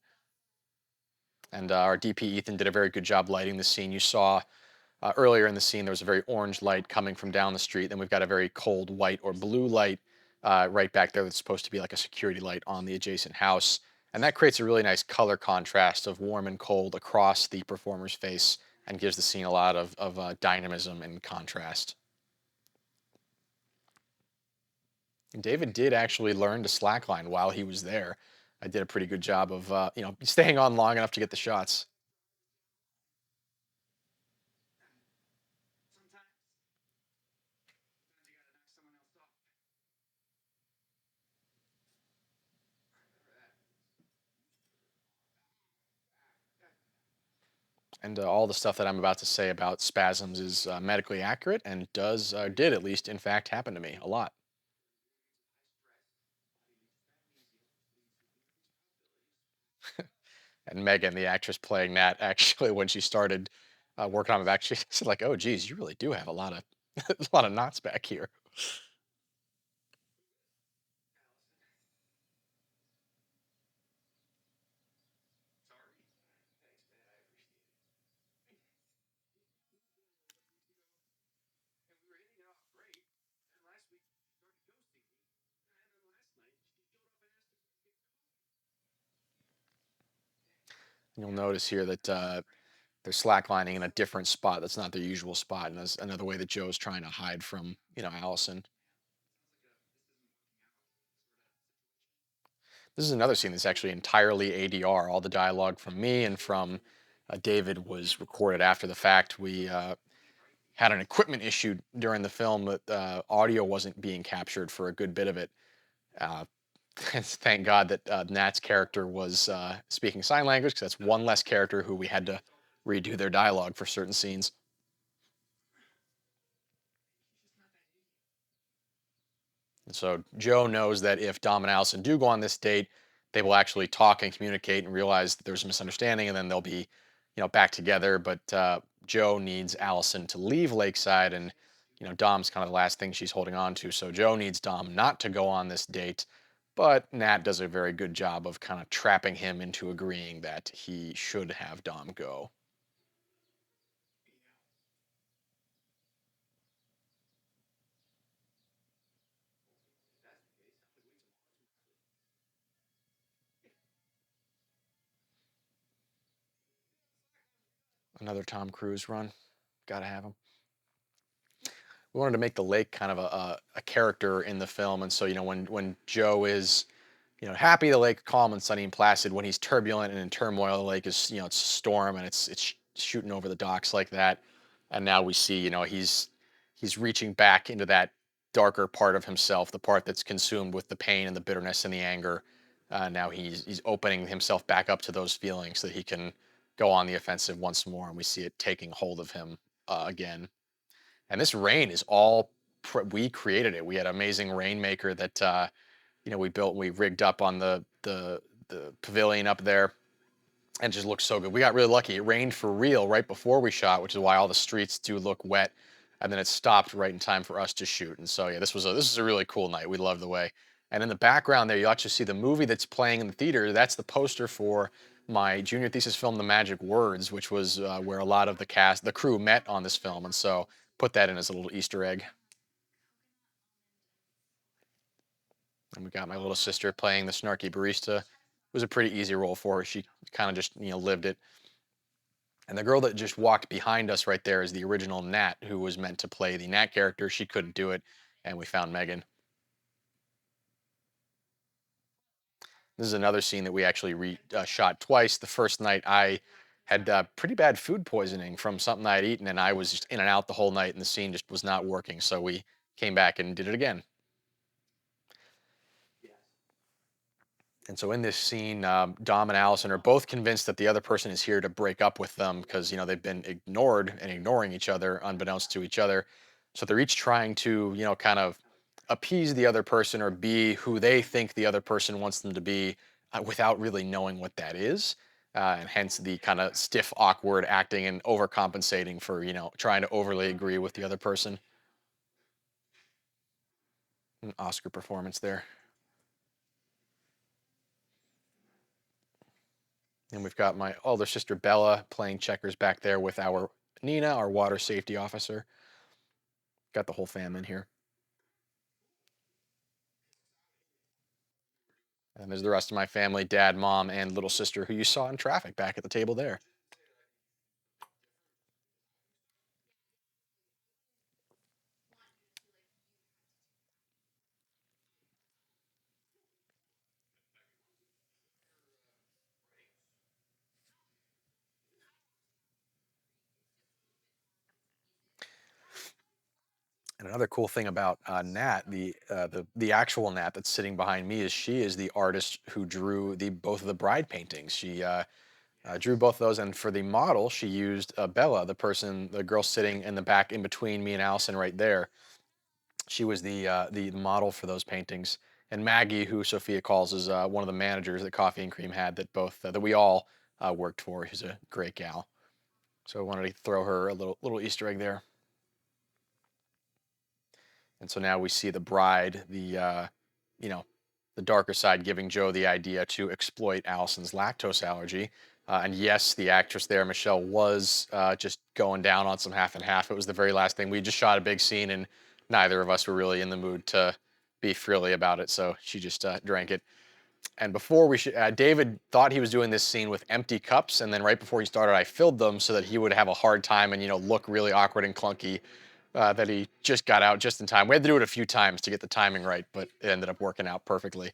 And our DP Ethan did a very good job lighting the scene. You saw earlier in the scene there was a very orange light coming from down the street. Then we've got a very cold white or blue light right back there that's supposed to be like a security light on the adjacent house. And that creates a really nice color contrast of warm and cold across the performer's face and gives the scene a lot of dynamism and contrast. And David did actually learn to slackline while he was there. I did a pretty good job of staying on long enough to get the shots. And all the stuff that I'm about to say about spasms is medically accurate and did at least in fact happen to me a lot. And Megan, the actress playing Nat, actually when she started working on it, actually said like, "Oh, geez, you really do have a lot of a lot of knots back here." You'll notice here that they're slacklining in a different spot. That's not their usual spot, and that's another way that Joe's trying to hide from Allison. This is another scene that's actually entirely ADR. All the dialogue from me and from David was recorded after the fact. We had an equipment issue during the film that audio wasn't being captured for a good bit of it. Uh, thank God that Nat's character was speaking sign language because that's one less character who we had to redo their dialogue for certain scenes. And so Joe knows that if Dom and Allison do go on this date, they will actually talk and communicate and realize that there's a misunderstanding, and then they'll be, back together. But Joe needs Allison to leave Lakeside, and Dom's kind of the last thing she's holding on to. So Joe needs Dom not to go on this date, but Nat does a very good job of kind of trapping him into agreeing that he should have Dom go. Another Tom Cruise run, gotta have him. We wanted to make the lake kind of a character in the film, and so when Joe is happy, the lake calm and sunny and placid. When he's turbulent and in turmoil, the lake is it's a storm and it's shooting over the docks like that. And now we see he's reaching back into that darker part of himself, the part that's consumed with the pain and the bitterness and the anger. Now he's opening himself back up to those feelings so that he can go on the offensive once more, and we see it taking hold of him again. And this rain is all we created it. We had an amazing rainmaker that we built, we rigged up on the pavilion up there, and it just looks so good. We got really lucky. It rained for real right before we shot, which is why all the streets do look wet. And then it stopped right in time for us to shoot. And so yeah, this was a really cool night. We love the way. And in the background there, you actually see the movie that's playing in the theater. That's the poster for my junior thesis film, The Magic Words, which was where a lot of the crew met on this film. And so put that in as a little Easter egg. And we got my little sister playing the snarky barista was a pretty easy role for her. She kind of just lived it. And the girl that just walked behind us right there is the original Nat, who was meant to play the Nat character. She couldn't do it, and we found Megan. This is another scene that we actually shot twice. The first night I had pretty bad food poisoning from something I had eaten, and I was just in and out the whole night, and the scene just was not working. So we came back and did it again. And so in this scene, Dom and Allison are both convinced that the other person is here to break up with them because they've been ignored and ignoring each other, unbeknownst to each other. So they're each trying to kind of appease the other person or be who they think the other person wants them to be, without really knowing what that is. And hence the kind of stiff, awkward acting and overcompensating for trying to overly agree with the other person. An Oscar performance there. And we've got my older sister Bella playing checkers back there with our Nina, our water safety officer. Got the whole fam in here. And there's the rest of my family, dad, mom, and little sister who you saw in traffic back at the table there. And another cool thing about Nat, the actual Nat that's sitting behind me, is she is the artist who drew the both of the bride paintings. She drew both of those, and for the model, she used Bella, the girl sitting in the back in between me and Allison right there. She was the model for those paintings. And Maggie, who Sophia calls, is one of the managers that Coffee and Cream had that we all worked for. She's a great gal. So I wanted to throw her a little Easter egg there. And so now we see the bride, you know, the darker side, giving Joe the idea to exploit Allison's lactose allergy. And yes, the actress there, Michelle, was just going down on some half and half. It was the very last thing. We just shot a big scene, and neither of us were really in the mood to be frilly about it. So she just drank it. And before David thought he was doing this scene with empty cups, and then right before he started, I filled them so that he would have a hard time and look really awkward and clunky. That he just got out just in time. We had to do it a few times to get the timing right, but it ended up working out perfectly. A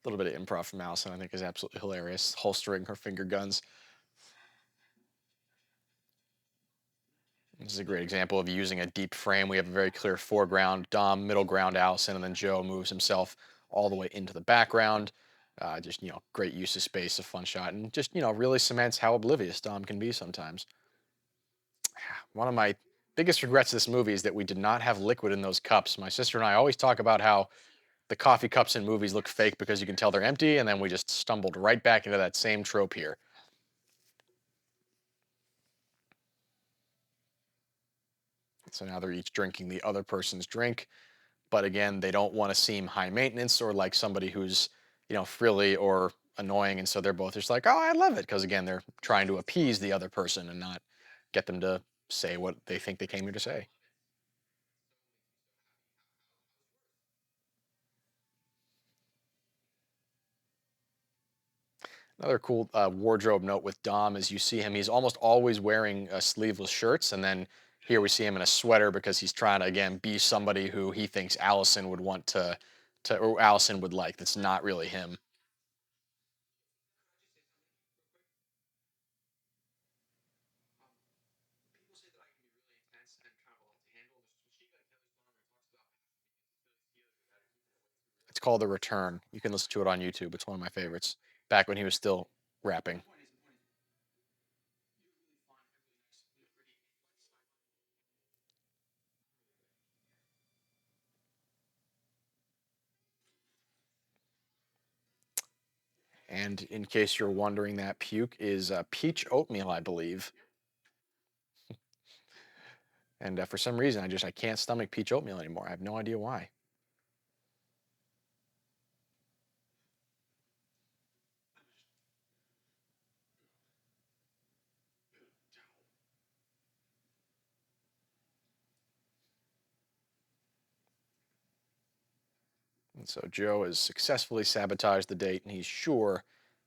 little bit of improv from Allison, I think, is absolutely hilarious. Holstering her finger guns. This is a great example of using a deep frame. We have a very clear foreground, Dom, middle ground, Allison, and then Joe moves himself all the way into the background. Just, great use of space, a fun shot, and just, really cements how oblivious Dom can be sometimes. One of my biggest regrets of this movie is that we did not have liquid in those cups. My sister and I always talk about how the coffee cups in movies look fake because you can tell they're empty, and then we just stumbled right back into that same trope here. So now they're each drinking the other person's drink, but again, they don't want to seem high maintenance or like somebody who's, frilly or annoying, and so they're both just like, "Oh, I love it," because again, they're trying to appease the other person and not get them to say what they think they came here to say. Another cool wardrobe note with Dom is you see him, he's almost always wearing sleeveless shirts. And then here we see him in a sweater because he's trying to, again, be somebody who he thinks Allison would want or Allison would like. That's not really him. It's called The Return. You can listen to it on YouTube. It's one of my favorites. Back when he was still rapping. And in case you're wondering, that puke is peach oatmeal, I believe. And for some reason, I can't stomach peach oatmeal anymore. I have no idea why. And so Joe has successfully sabotaged the date, and he's sure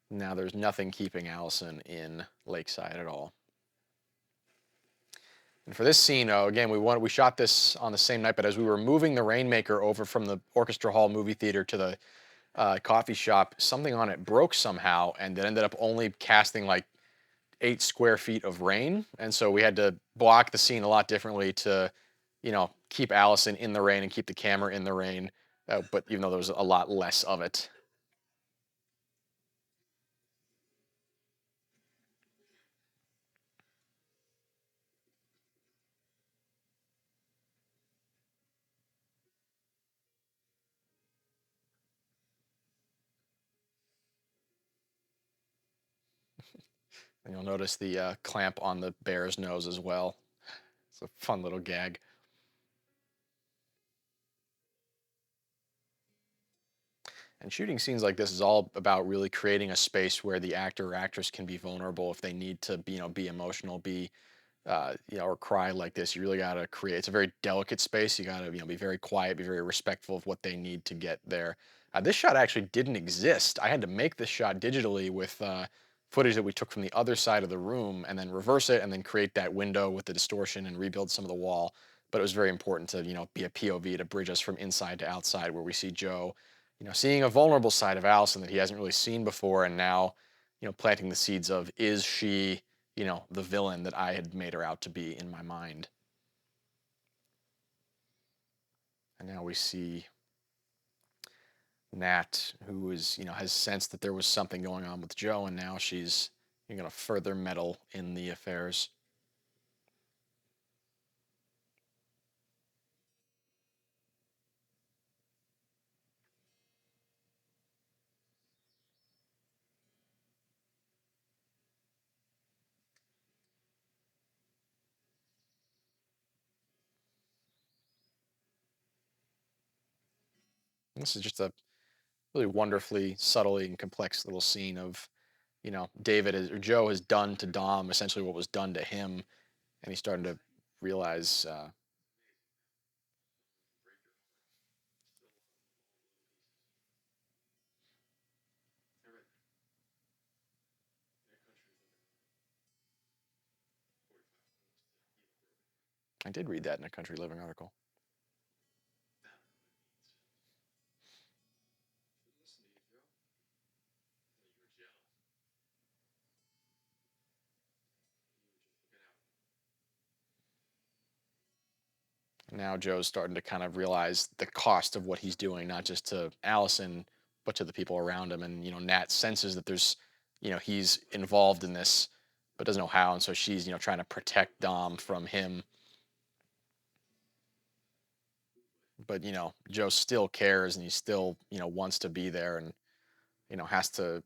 now there's nothing keeping Allison in Lakeside at all. And for this scene, again, we shot this on the same night, but as we were moving the Rainmaker over from the Orchestra Hall movie theater to the coffee shop, something on it broke somehow, and it ended up only casting like 8 square feet of rain, and so we had to block the scene a lot differently to, keep Allison in the rain and keep the camera in the rain. But even though there was a lot less of it, and you'll notice the clamp on the bear's nose as well. It's a fun little gag. And shooting scenes like this is all about really creating a space where the actor or actress can be vulnerable if they need to, be emotional, or cry like this. You really got to create. It's a very delicate space. You got to, be very quiet, be very respectful of what they need to get there. This shot actually didn't exist. I had to make this shot digitally with footage that we took from the other side of the room, and then reverse it, and then create that window with the distortion and rebuild some of the wall. But it was very important to, be a POV to bridge us from inside to outside, where we see Joe, seeing a vulnerable side of Allison that he hasn't really seen before, and now, planting the seeds of, is she, the villain that I had made her out to be in my mind. And now we see Nat, who is, has sensed that there was something going on with Joe, and now she's going to further meddle in the affairs. This is just a really wonderfully, subtly, and complex little scene of, David or Joe has done to Dom essentially what was done to him, and he's starting to realize. I did read that in a Country Living article. Now Joe's starting to kind of realize the cost of what he's doing, not just to Allison, but to the people around him. And, Nat senses that there's, he's involved in this, but doesn't know how. And so she's, trying to protect Dom from him. But, Joe still cares, and he still, wants to be there, and, has to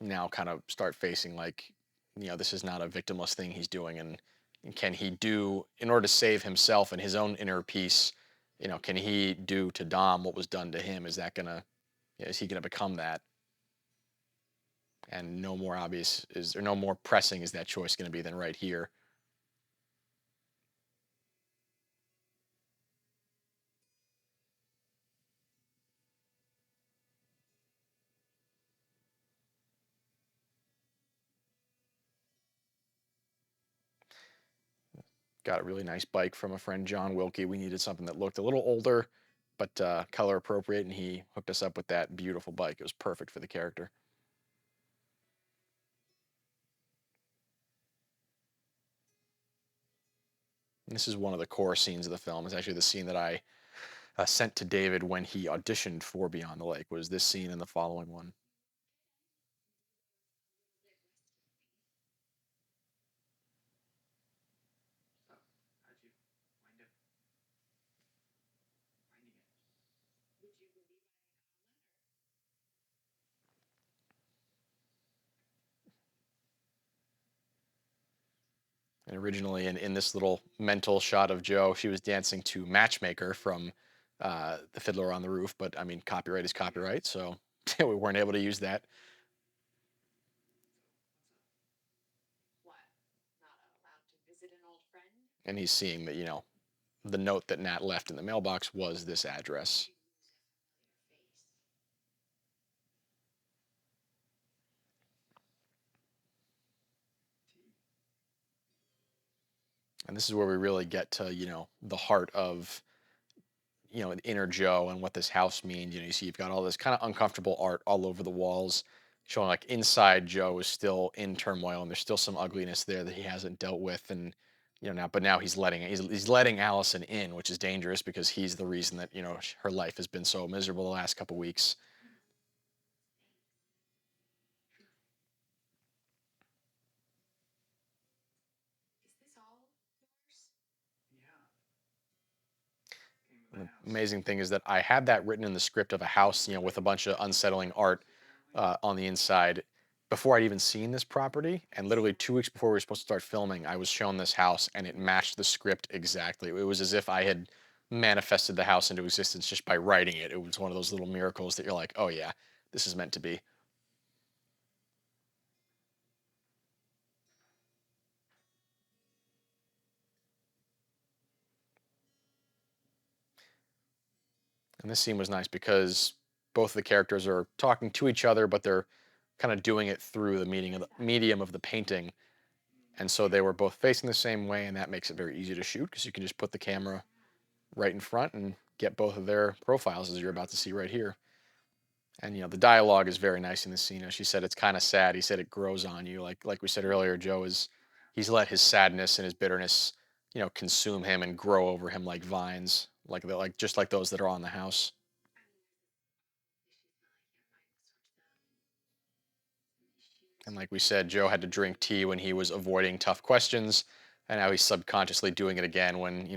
now kind of start facing like, this is not a victimless thing he's doing. And can he do, in order to save himself and his own inner peace, can he do to Dom what was done to him? Is that gonna, is he gonna become that? And no more obvious is, or no more pressing is that choice gonna be than right here. Got a really nice bike from a friend, John Wilkie. We needed something that looked a little older, but color appropriate, and he hooked us up with that beautiful bike. It was perfect for the character. And this is one of the core scenes of the film. It's actually the scene that I sent to David when he auditioned for Beyond the Lake. Was this scene and the following one? And originally, in this little mental shot of Joe, she was dancing to Matchmaker from The Fiddler on the Roof. But I mean, copyright is copyright, so we weren't able to use that. And he's seeing that, the note that Nat left in the mailbox was this address. And this is where we really get to, the heart of, the inner Joe and what this house means. You see, you've got all this kind of uncomfortable art all over the walls, showing like inside Joe is still in turmoil and there's still some ugliness there that he hasn't dealt with. And, now he's letting Allison in, which is dangerous because he's the reason that, her life has been so miserable the last couple weeks. And the amazing thing is that I had that written in the script of a house, with a bunch of unsettling art on the inside before I'd even seen this property. And literally 2 weeks before we were supposed to start filming, I was shown this house and it matched the script exactly. It was as if I had manifested the house into existence just by writing it. It was one of those little miracles that you're like, oh yeah, this is meant to be. And this scene was nice because both of the characters are talking to each other, but they're kind of doing it through the medium of the painting. And so they were both facing the same way, and that makes it very easy to shoot because you can just put the camera right in front and get both of their profiles as you're about to see right here. And the dialogue is very nice in this scene. She said it's kind of sad. He said it grows on you. Like we said earlier, Joe is he's let his sadness and his bitterness, consume him and grow over him like vines, like just like those that are on the house. And like we said, Joe had to drink tea when he was avoiding tough questions, and now he's subconsciously doing it again when,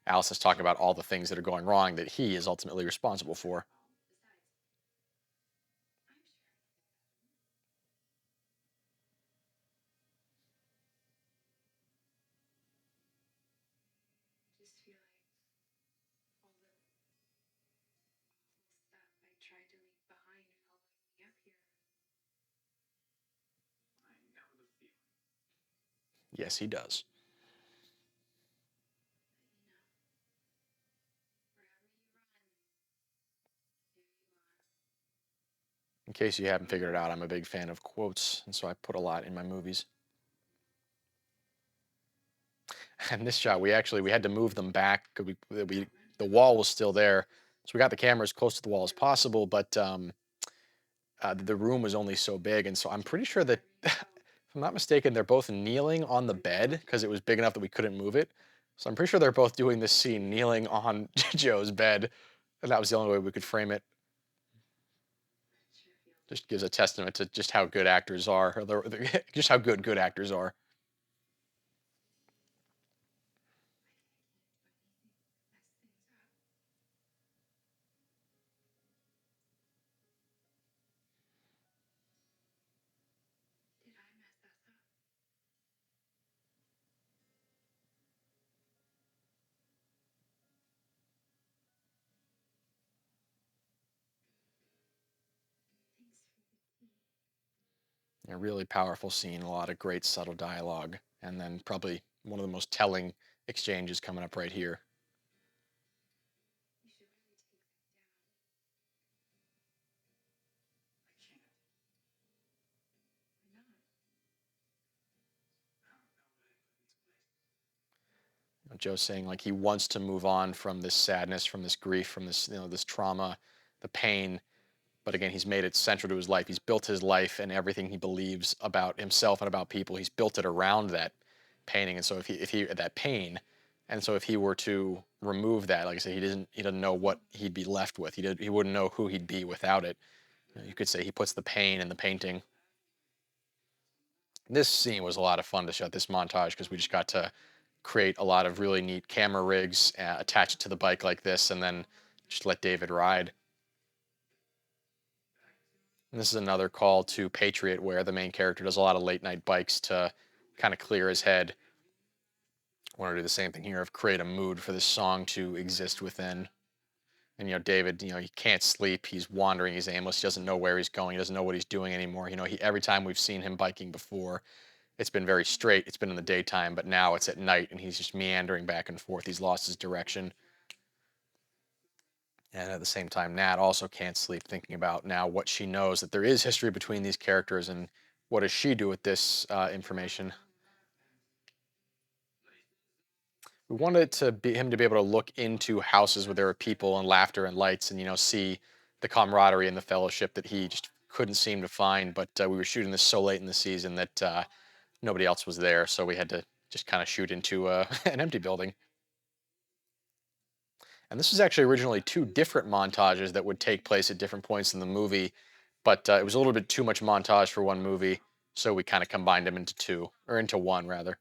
Alice is talking about all the things that are going wrong that he is ultimately responsible for. Yes, he does. In case you haven't figured it out, I'm a big fan of quotes, and so I put a lot in my movies. And this shot, we had to move them back because the wall was still there, so we got the camera as close to the wall as possible. But the room was only so big, and so I'm pretty sure that, if I'm not mistaken, they're both kneeling on the bed because it was big enough that we couldn't move it. So I'm pretty sure they're both doing this scene kneeling on Joe's bed, and that was the only way we could frame it. Just gives a testament to just how good actors are, or just how good actors are. A really powerful scene, a lot of great subtle dialogue, and then probably one of the most telling exchanges coming up right here. Joe saying like he wants to move on from this sadness, from this grief, from this this trauma, the pain. But again, he's made it central to his life. He's built his life and everything he believes about himself and about people. He's built it around that painting. And so if he that pain, and so if he were to remove that, like I said, he doesn't know what he'd be left with. He wouldn't know who he'd be without it. You could say he puts the pain in the painting. This scene was a lot of fun to shot, this montage, because we just got to create a lot of really neat camera rigs, attach it to the bike like this, and then just let David ride. And this is another call to Patriot, where the main character does a lot of late night bikes to kind of clear his head. I want to do the same thing here of create a mood for this song to exist within. And David, he can't sleep. He's wandering. He's aimless. He doesn't know where he's going. He doesn't know what he's doing anymore. Every time we've seen him biking before, it's been very straight. It's been in the daytime, but now it's at night, and he's just meandering back and forth. He's lost his direction. And at the same time, Nat also can't sleep, thinking about now what she knows, that there is history between these characters, and what does she do with this information? We wanted it to be him to be able to look into houses where there were people and laughter and lights, and see the camaraderie and the fellowship that he just couldn't seem to find. But we were shooting this so late in the season that nobody else was there, so we had to just kind of shoot into an empty building. And this was actually originally two different montages that would take place at different points in the movie, but it was a little bit too much montage for one movie, so we kind of combined them into two, or into one rather.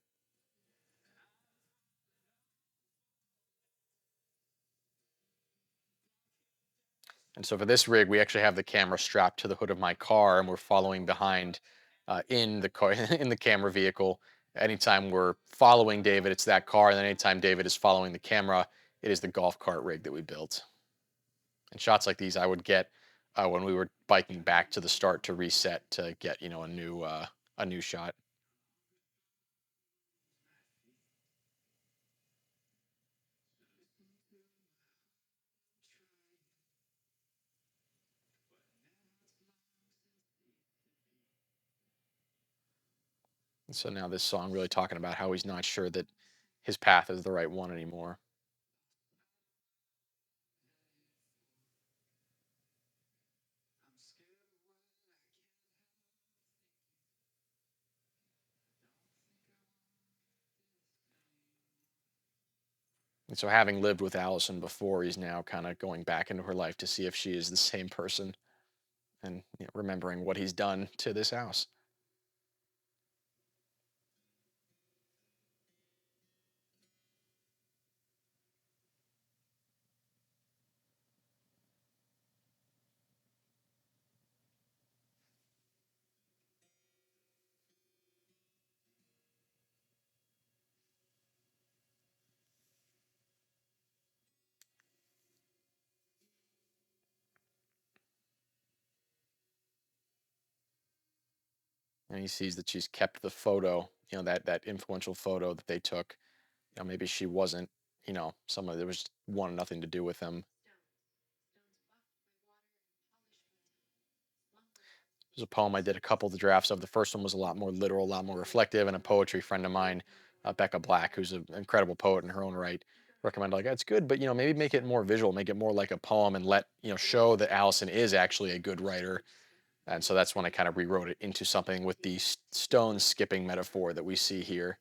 And so for this rig, we actually have the camera strapped to the hood of my car, and we're following behind in the car in the camera vehicle. Anytime we're following David, it's that car, and then anytime David is following the camera, it is the golf cart rig that we built. And shots like these, I would get when we were biking back to the start to reset to get a new shot. And so now this song really talking about how he's not sure that his path is the right one anymore. And so having lived with Allison before, he's now kind of going back into her life to see if she is the same person, and remembering what he's done to this house. And he sees that she's kept the photo, that influential photo that they took. Maybe she wasn't, someone that was wanted nothing to do with him. There's a poem I did a couple of the drafts of. The first one was a lot more literal, a lot more reflective, and a poetry friend of mine, Becca Black, who's an incredible poet in her own right, recommended like, it's good, but maybe make it more visual, make it more like a poem, and let show that Allison is actually a good writer. And so that's when I kind of rewrote it into something with the stone skipping metaphor that we see here.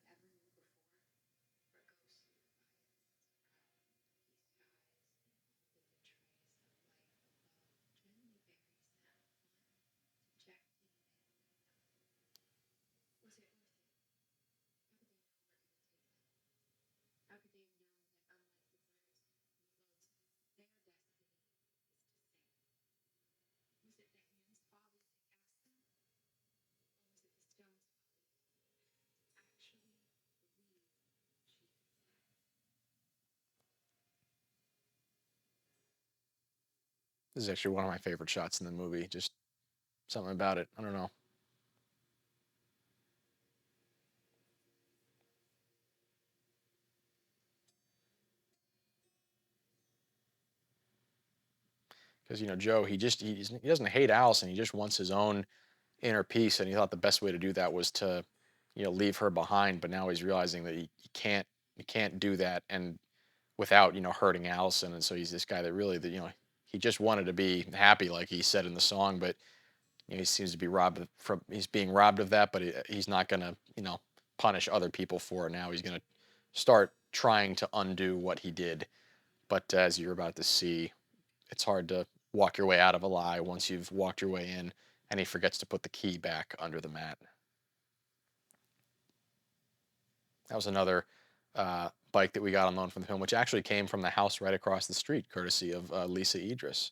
This is actually one of my favorite shots in the movie. Just something about it. I don't know. Because Joe, he doesn't hate Allison. He just wants his own inner peace, and he thought the best way to do that was to leave her behind. But now he's realizing that he can't do that and without hurting Allison. And so he's this guy that really that he just wanted to be happy, like he said in the song. But he seems to be he's being robbed of that. But he's not gonna punish other people for it. Now he's gonna start trying to undo what he did. But as you're about to see, it's hard to walk your way out of a lie once you've walked your way in, and he forgets to put the key back under the mat. That was another bike that we got on loan from the film, which actually came from the house right across the street, courtesy of Lisa Idris.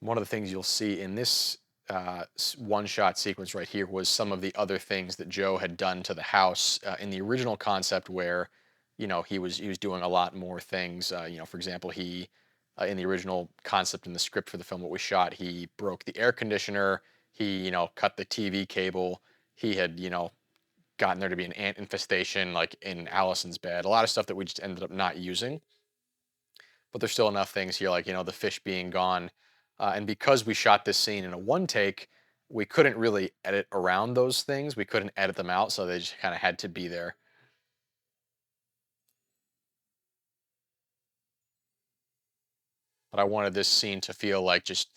One of the things you'll see in this one-shot sequence right here was some of the other things that Joe had done to the house in the original concept, where he was doing a lot more things. For example, he in the original concept in the script for the film what we shot, he broke the air conditioner. He cut the TV cable. He had gotten there to be an ant infestation like in Allison's bed. A lot of stuff that we just ended up not using, but there's still enough things here, like the fish being gone. And because we shot this scene in a one take, we couldn't really edit around those things. We couldn't edit them out, so they just kind of had to be there. But I wanted this scene to feel like just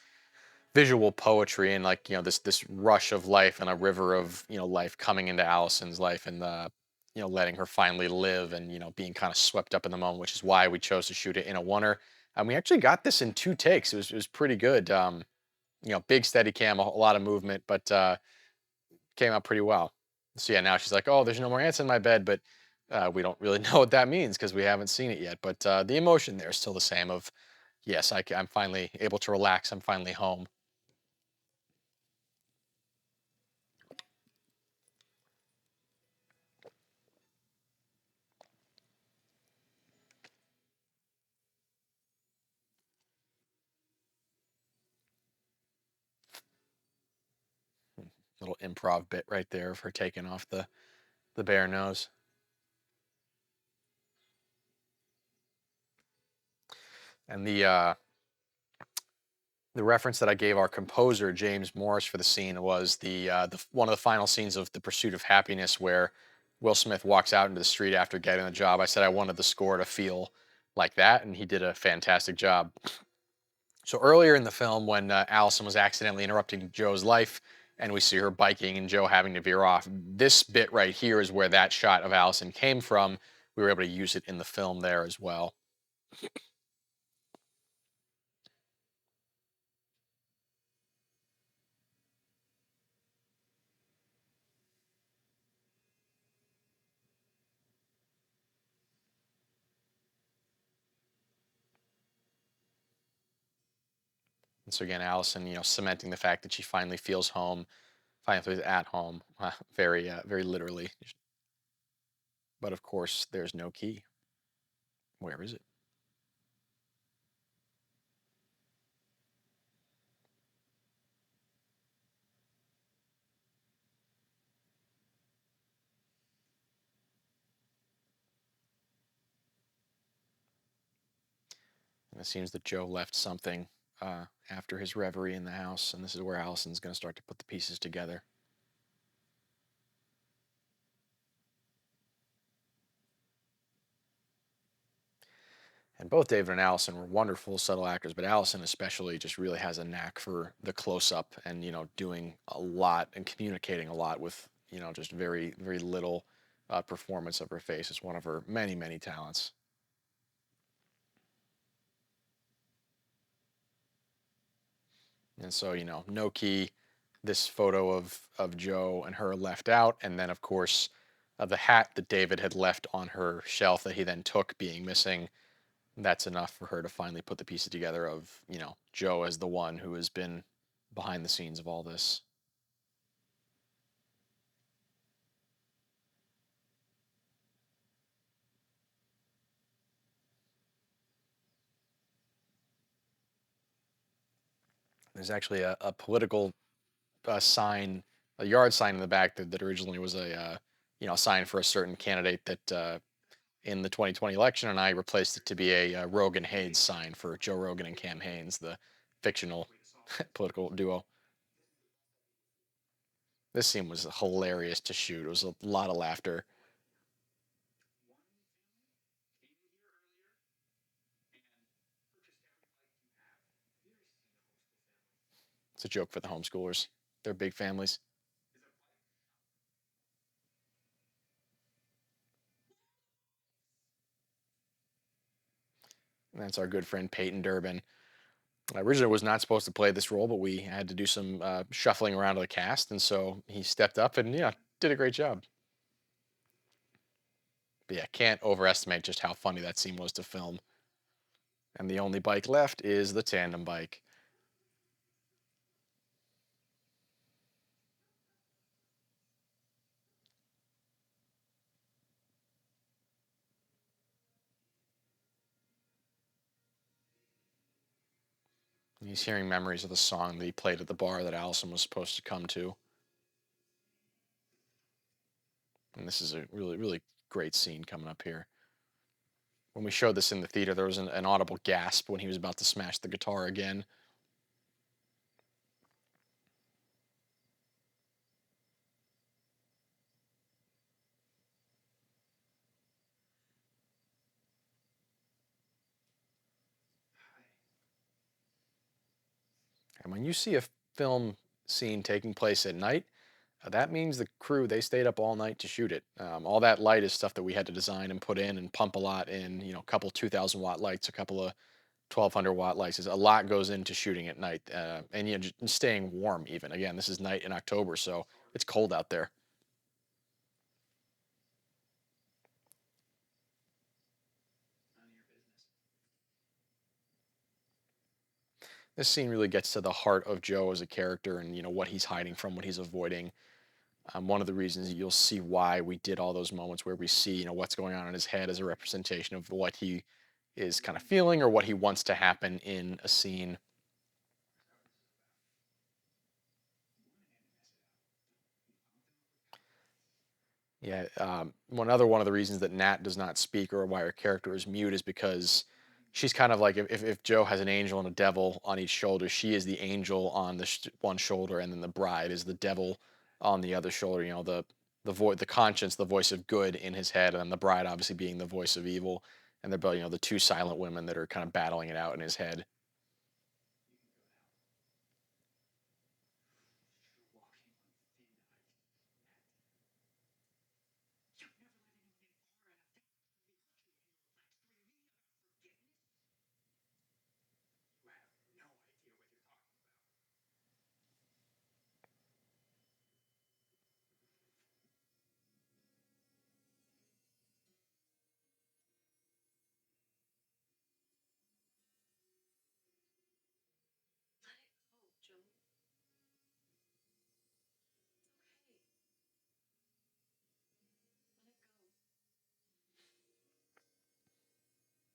visual poetry and like this rush of life and a river of life coming into Allison's life and the letting her finally live and being kind of swept up in the moment, which is why we chose to shoot it in a oneer. And we actually got this in 2 takes. It was pretty good. Big steady cam, a lot of movement, but came out pretty well. So yeah, now she's like, oh, there's no more ants in my bed, but we don't really know what that means because we haven't seen it yet. But the emotion there is still the same of yes, I'm finally able to relax. I'm finally home. Little improv bit right there of her taking off the bare nose. And the reference that I gave our composer James Morris for the scene was the one of the final scenes of The Pursuit of Happiness, where Will Smith walks out into the street after getting the job. I said I wanted the score to feel like that, and he did a fantastic job. So earlier in the film, when Allison was accidentally interrupting Joe's life, and we see her biking and Joe having to veer off, this bit right here is where that shot of Allison came from. We were able to use it in the film there as well. And so again, Allison, cementing the fact that she finally feels home, finally feels at home, very literally. But of course, there's no key. Where is it? And it seems that Joe left something after his reverie in the house, and this is where Allison's going to start to put the pieces together. And both David and Allison were wonderful, subtle actors, but Allison especially just really has a knack for the close up and, doing a lot and communicating a lot with, just very little performance of her face. It's one of her many talents. And so, no key, this photo of Joe and her left out. And then, of course, the hat that David had left on her shelf that he then took being missing. That's enough for her to finally put the pieces together of, Joe as the one who has been behind the scenes of all this. There's actually a political sign, a yard sign in the back that originally was a sign for a certain candidate that in the 2020 election, and I replaced it to be a Rogan Hayes sign for Joe Rogan and Cam Haines, the fictional political duo. This scene was hilarious to shoot. It was a lot of laughter. It's a joke for the homeschoolers. They're big families. And that's our good friend Peyton Durbin. I originally was not supposed to play this role, but we had to do some shuffling around of the cast, and so he stepped up and yeah, did a great job. But yeah, can't overestimate just how funny that scene was to film. And the only bike left is the tandem bike. And he's hearing memories of the song that he played at the bar that Allison was supposed to come to. And this is a really great scene coming up here. When we showed this in the theater, there was an audible gasp when he was about to smash the guitar again. And when you see a film scene taking place at night, that means the crew they stayed up all night to shoot it. All that light is stuff that we had to design and put in and pump a lot in. You know, a couple 2,000 watt lights, a couple of 1,200 watt lights. A lot goes into shooting at night, and just staying warm. Even again, this is night in October, so it's cold out there. This scene really gets to the heart of Joe as a character, and what he's hiding from, what he's avoiding. One of the reasons you'll see why we did all those moments where we see what's going on in his head as a representation of what he is kind of feeling or what he wants to happen in a scene. Yeah, one of the reasons that Nat does not speak or why her character is mute is because she's kind of like if Joe has an angel and a devil on each shoulder, she is the angel on the one shoulder, and then the bride is the devil on the other shoulder. The conscience, the voice of good in his head, and then the bride obviously being the voice of evil, and they're both the two silent women that are kind of battling it out in his head.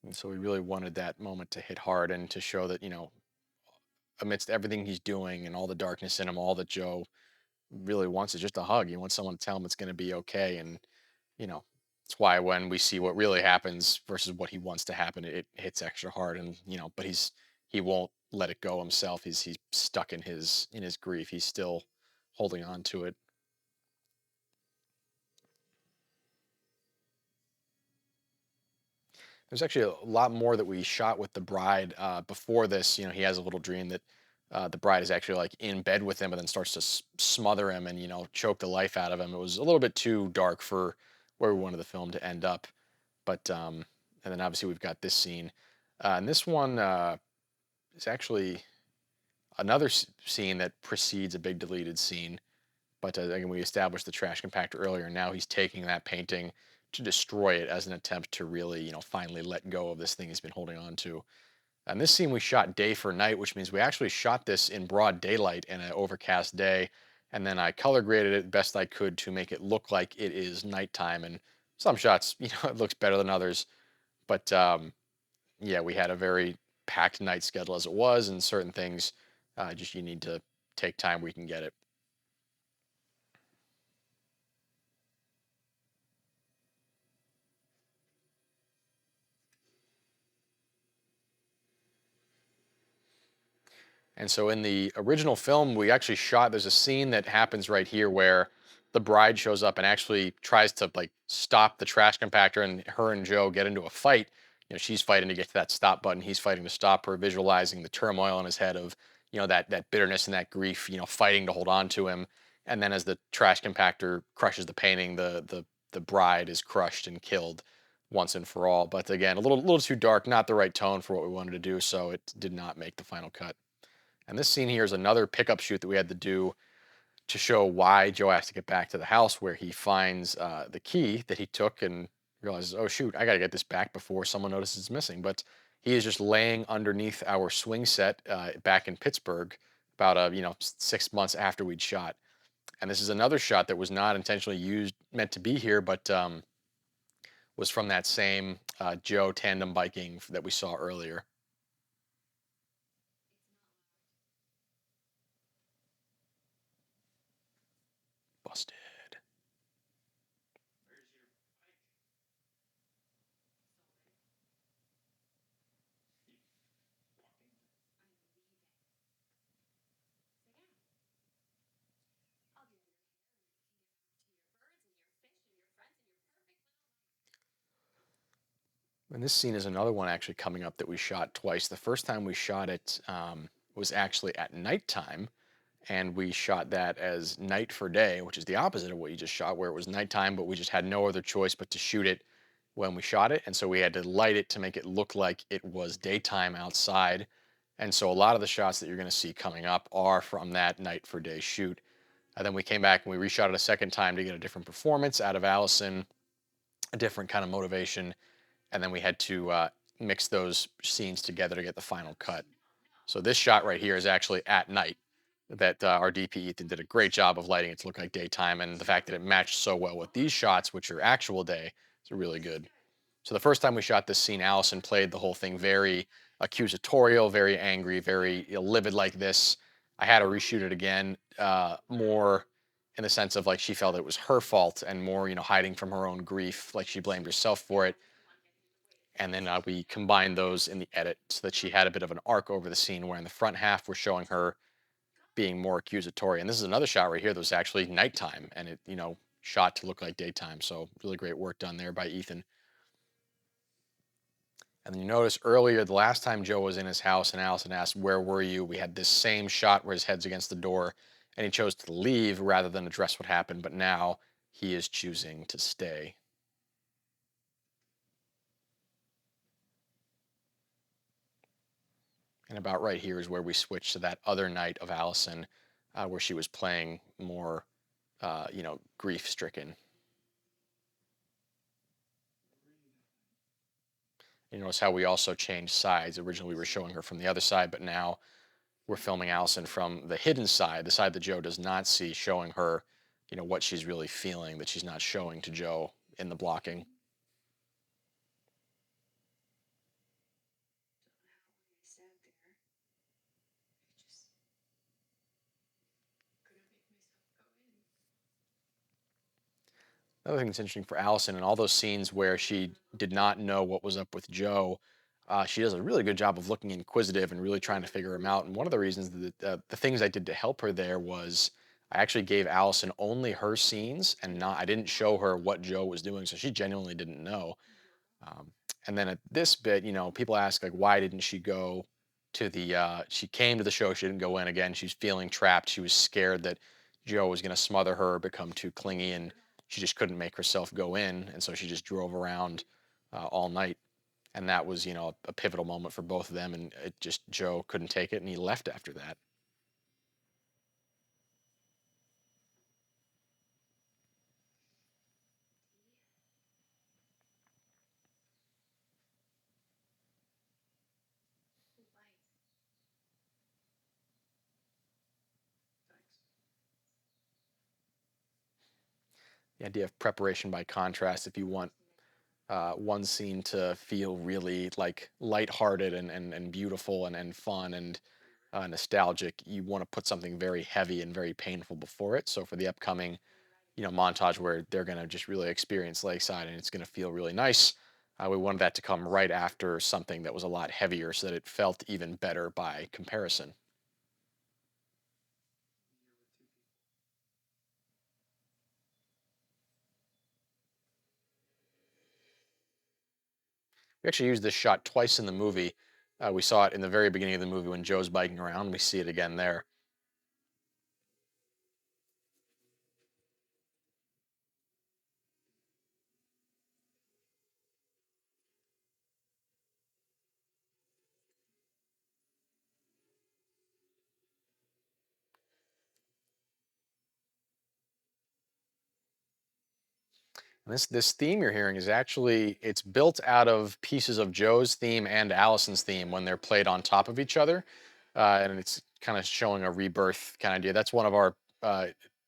And so we really wanted that moment to hit hard and to show that amidst everything he's doing and all the darkness in him, all that Joe really wants is just a hug. He wants someone to tell him it's going to be okay. And, you know, it's why when we see what really happens versus what he wants to happen, it hits extra hard. And, but he won't let it go himself. He's stuck in his grief. He's still holding on to it. There's actually a lot more that we shot with the bride before this. He has a little dream that the bride is actually like in bed with him and then starts to smother him and choke the life out of him. It was a little bit too dark for where we wanted the film to end up, but and then obviously we've got this scene, and this one is actually another scene that precedes a big deleted scene. But again, we established the trash compactor earlier. Now he's taking that painting to destroy it as an attempt to really, finally let go of this thing he's been holding on to. And this scene we shot day for night, which means we actually shot this in broad daylight in an overcast day. And then I color graded it best I could to make it look like it is nighttime. And some shots, it looks better than others. But yeah, we had a very packed night schedule as it was, and certain things just you need to take time where you can get it. And so in the original film, we actually shot, there's a scene that happens right here where the bride shows up and actually tries to like stop the trash compactor, and her and Joe get into a fight. She's fighting to get to that stop button. He's fighting to stop her, visualizing the turmoil in his head of, that bitterness and that grief, fighting to hold on to him. And then as the trash compactor crushes the painting, the bride is crushed and killed once and for all. But again, a little too dark, not the right tone for what we wanted to do, so it did not make the final cut. And this scene here is another pickup shoot that we had to do to show why Joe has to get back to the house, where he finds the key that he took and realizes, oh shoot, I got to get this back before someone notices it's missing. But he is just laying underneath our swing set back in Pittsburgh, about 6 months after we'd shot. And this is another shot that was not intentionally used, meant to be here, but was from that same Joe tandem biking that we saw earlier. Busted. And this scene is another one actually coming up that we shot twice. The first time we shot it, was actually at nighttime, and we shot that as night for day, which is the opposite of what you just shot, where it was nighttime, but we just had no other choice but to shoot it when we shot it. And so we had to light it to make it look like it was daytime outside. And so a lot of the shots that you're going to see coming up are from that night for day shoot. And then we came back and we reshot it a second time to get a different performance out of Allison, a different kind of motivation. And then we had to mix those scenes together to get the final cut. So this shot right here is actually at night. That our DP Ethan did a great job of lighting it to look like daytime, and the fact that it matched so well with these shots, which are actual day, is really good. So the first time we shot this scene, Allison played the whole thing very accusatorial, very angry, very livid like this. I had to reshoot it again, more in the sense of like she felt it was her fault and more, hiding from her own grief, like she blamed herself for it. And then we combined those in the edit so that she had a bit of an arc over the scene where in the front half we're showing her being more accusatory. And this is another shot right here that was actually nighttime and it, shot to look like daytime. So really great work done there by Ethan. And then you notice earlier, the last time Joe was in his house and Allison asked, "Where were you?" We had this same shot where his head's against the door and he chose to leave rather than address what happened. But now he is choosing to stay. And about right here is where we switch to that other night of Allison, where she was playing more, grief stricken. You notice how we also changed sides. Originally, we were showing her from the other side, but now we're filming Allison from the hidden side, the side that Joe does not see, showing her, what she's really feeling that she's not showing to Joe in the blocking. Another thing that's interesting for Allison in all those scenes where she did not know what was up with Joe, she does a really good job of looking inquisitive and really trying to figure him out. And one of the reasons that the things I did to help her there was I actually gave Allison only her scenes and not I didn't show her what Joe was doing, so she genuinely didn't know. Um, and then at this bit, people ask like, why didn't she go to the? She came to the show. She didn't go in again. She's feeling trapped. She was scared that Joe was going to smother her, or become too clingy, and she just couldn't make herself go in. And so she just drove around all night. And that was, a pivotal moment for both of them. And it just Joe couldn't take it, and he left after that. The idea of preparation by contrast. If you want one scene to feel really like lighthearted and beautiful and fun and nostalgic, you want to put something very heavy and very painful before it. So for the upcoming, montage where they're going to just really experience Lakeside and it's going to feel really nice, we wanted that to come right after something that was a lot heavier so that it felt even better by comparison. We actually used this shot twice in the movie. We saw it in the very beginning of the movie when Joe's biking around. We see it again there. This theme you're hearing is actually it's built out of pieces of Joe's theme and Allison's theme when they're played on top of each other, and it's kind of showing a rebirth kind of idea. That's one of our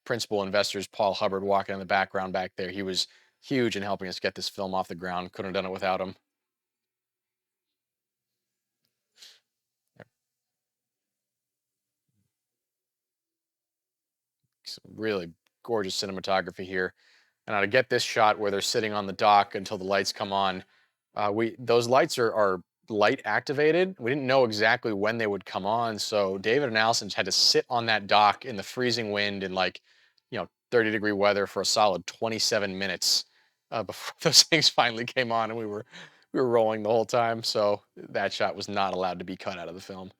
principal investors, Paul Hubbard, walking in the background back there. He was huge in helping us get this film off the ground. Couldn't have done it without him. Some really gorgeous cinematography here. And now to get this shot where they're sitting on the dock until the lights come on, we those lights are light activated. We didn't know exactly when they would come on, so David and Allison had to sit on that dock in the freezing wind in like 30-degree weather for a solid 27 minutes before those things finally came on, and we were rolling the whole time. So that shot was not allowed to be cut out of the film.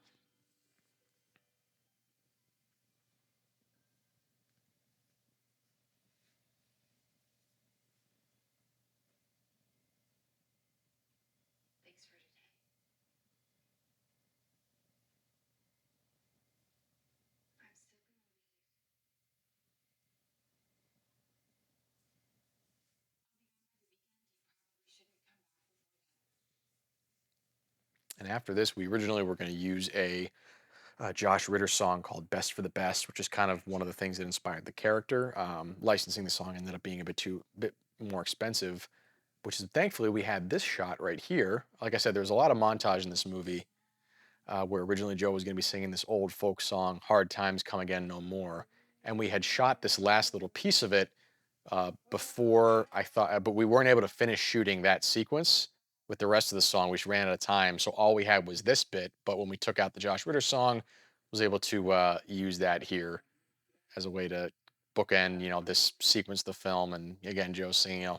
And after this, we originally were going to use a Josh Ritter song called "Best for the Best," which is kind of one of the things that inspired the character. Licensing the song ended up being a bit more expensive, which is thankfully we had this shot right here. Like I said, there's a lot of montage in this movie where originally Joe was going to be singing this old folk song, "Hard Times Come Again No More," and we had shot this last little piece of it before I thought, but we weren't able to finish shooting that sequence with the rest of the song. We ran out of time, so all we had was this bit. But when we took out the Josh Ritter song, was able to use that here as a way to bookend, this sequence of the film. And again, Joe saying,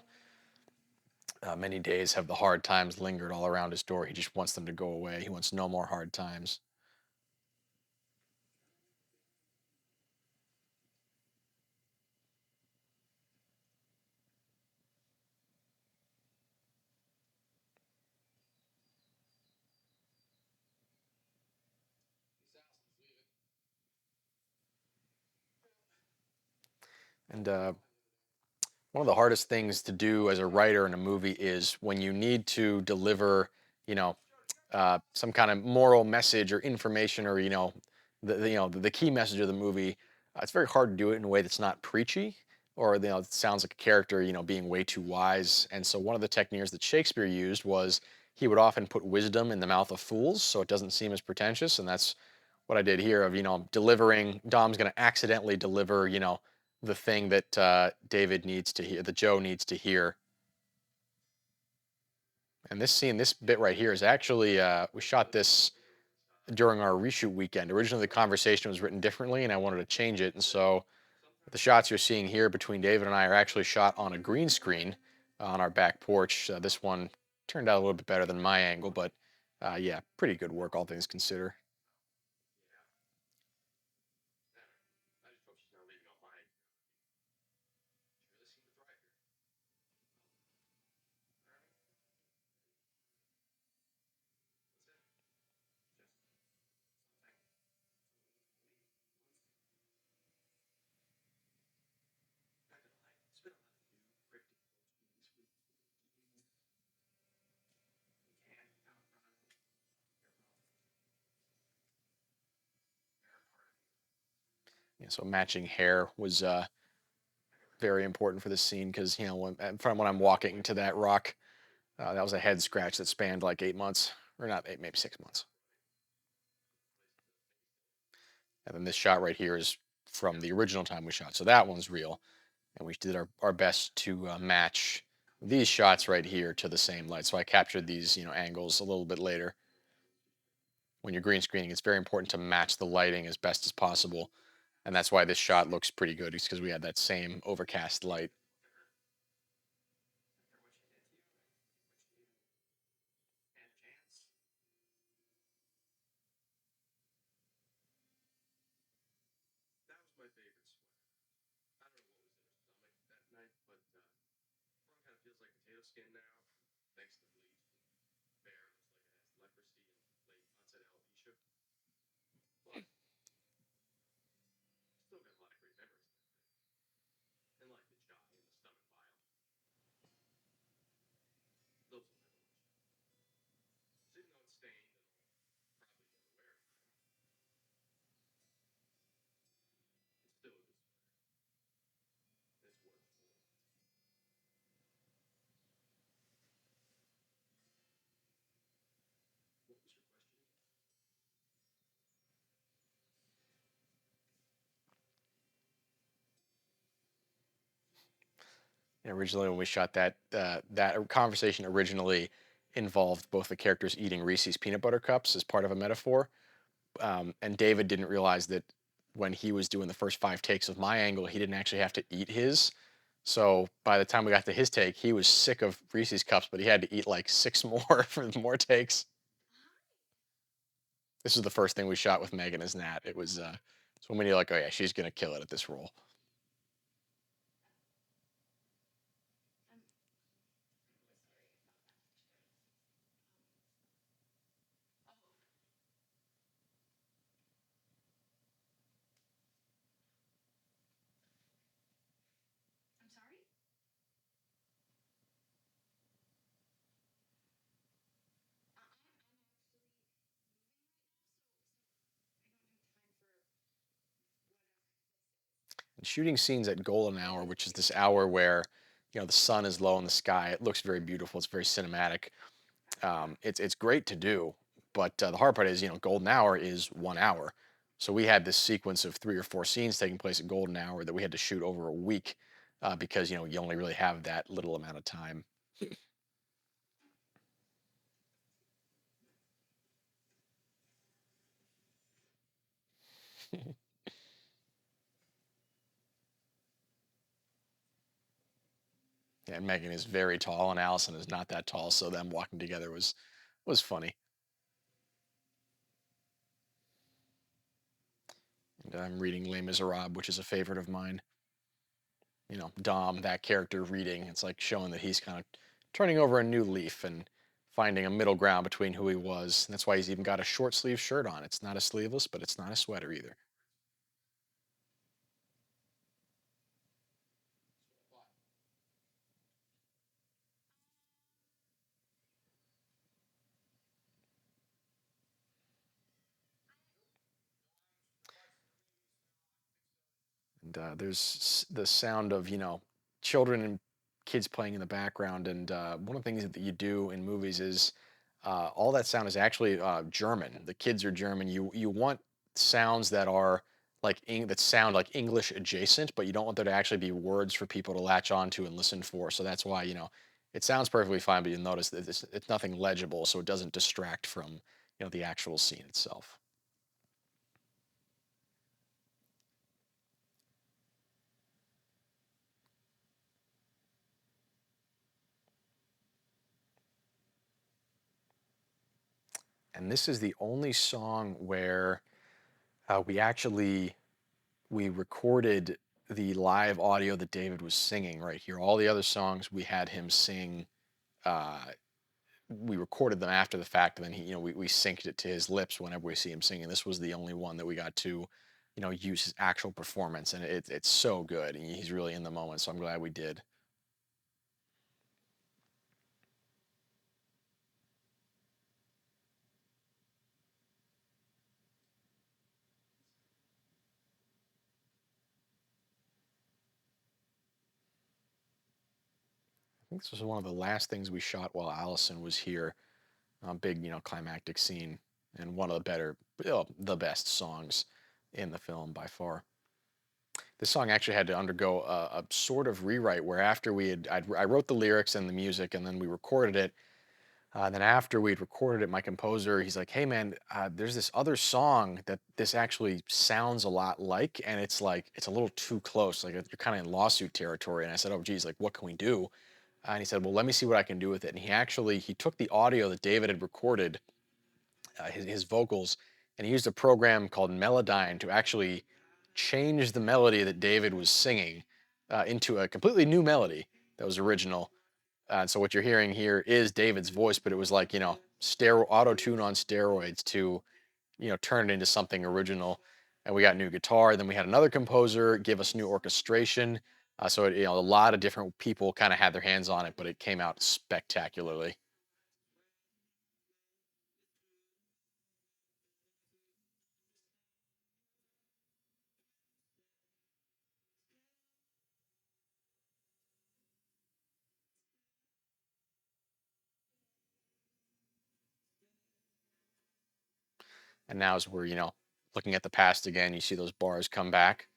many days have the hard times lingered all around his door. He just wants them to go away. He wants no more hard times. And one of the hardest things to do as a writer in a movie is when you need to deliver, you know, some kind of moral message or information, or the key message of the movie. It's very hard to do it in a way that's not preachy, or it sounds like a character being way too wise. And so one of the techniques that Shakespeare used was he would often put wisdom in the mouth of fools, so it doesn't seem as pretentious. And that's what I did here of delivering. Dom's going to accidentally deliver the thing that David needs to hear, that Joe needs to hear. And this scene, this bit right here is actually, we shot this during our reshoot weekend. Originally, the conversation was written differently, and I wanted to change it. And so the shots you're seeing here between David and I are actually shot on a green screen on our back porch. This one turned out a little bit better than my angle, but yeah, pretty good work, all things considered. Yeah, so matching hair was very important for this scene because when I'm walking to that rock, that was a head scratch that spanned like 8 months, or not eight, maybe 6 months. And then this shot right here is from the original time we shot, so that one's real. And we did our best to match these shots right here to the same light. So I captured these angles a little bit later. When you're green screening, it's very important to match the lighting as best as possible, and that's why this shot looks pretty good. It's because we had that same overcast light. Originally, when we shot that conversation originally involved both the characters eating Reese's peanut butter cups as part of a metaphor, and David didn't realize that when he was doing the first 5 takes of my angle, he didn't actually have to eat his. So by the time we got to his take, he was sick of Reese's cups, but he had to eat like 6 more for more takes. This was the first thing we shot with Megan as Nat. It was so many like, oh yeah, she's gonna kill it at this role. shooting scenes at golden hour, which is this hour where the sun is low in the sky. It looks very beautiful. It's very cinematic. It's great to do, but the hard part is golden hour is 1 hour. So we had this sequence of 3 or 4 scenes taking place at golden hour that we had to shoot over a week because you only really have that little amount of time. Yeah, Megan is very tall and Allison is not that tall, so them walking together was funny. And I'm reading Les Miserables, which is a favorite of mine. Dom, that character reading, it's like showing that he's kind of turning over a new leaf and finding a middle ground between who he was. And that's why he's even got a short sleeve shirt on. It's not a sleeveless, but it's not a sweater either. And there's the sound of children and kids playing in the background. And one of the things that you do in movies is all that sound is actually German. The kids are German. You want sounds that are like that sound like English adjacent, but you don't want there to actually be words for people to latch onto and listen for. So that's why it sounds perfectly fine, but you'll notice that it's nothing legible, so it doesn't distract from the actual scene itself. And this is the only song where we recorded the live audio that David was singing right here. All the other songs we had him sing. Uh, we recorded them after the fact, and then we synced it to his lips whenever we see him singing. This was the only one that we got to, use his actual performance, and it's so good. And he's really in the moment, so I'm glad we did. I think this was one of the last things we shot while Allison was here. Big, climactic scene, and one of the better, the best songs in the film by far. This song actually had to undergo a sort of rewrite where after I wrote the lyrics and the music and then we recorded it. Then after we'd recorded it, my composer, he's like, "Hey man, there's this other song that this actually sounds a lot like, and it's like it's a little too close. Like you're kind of in lawsuit territory." And I said, "Oh geez, like what can we do?" And he said, "Well, let me see what I can do with it." And he took the audio that David had recorded, his vocals, and he used a program called Melodyne to actually change the melody that David was singing into a completely new melody that was original. So what you're hearing here is David's voice, but it was like auto tune on steroids to turn it into something original. And we got new guitar. Then we had another composer give us new orchestration. So a lot of different people kind of had their hands on it, but it came out spectacularly. And now as we're looking at the past again, you see those bars come back.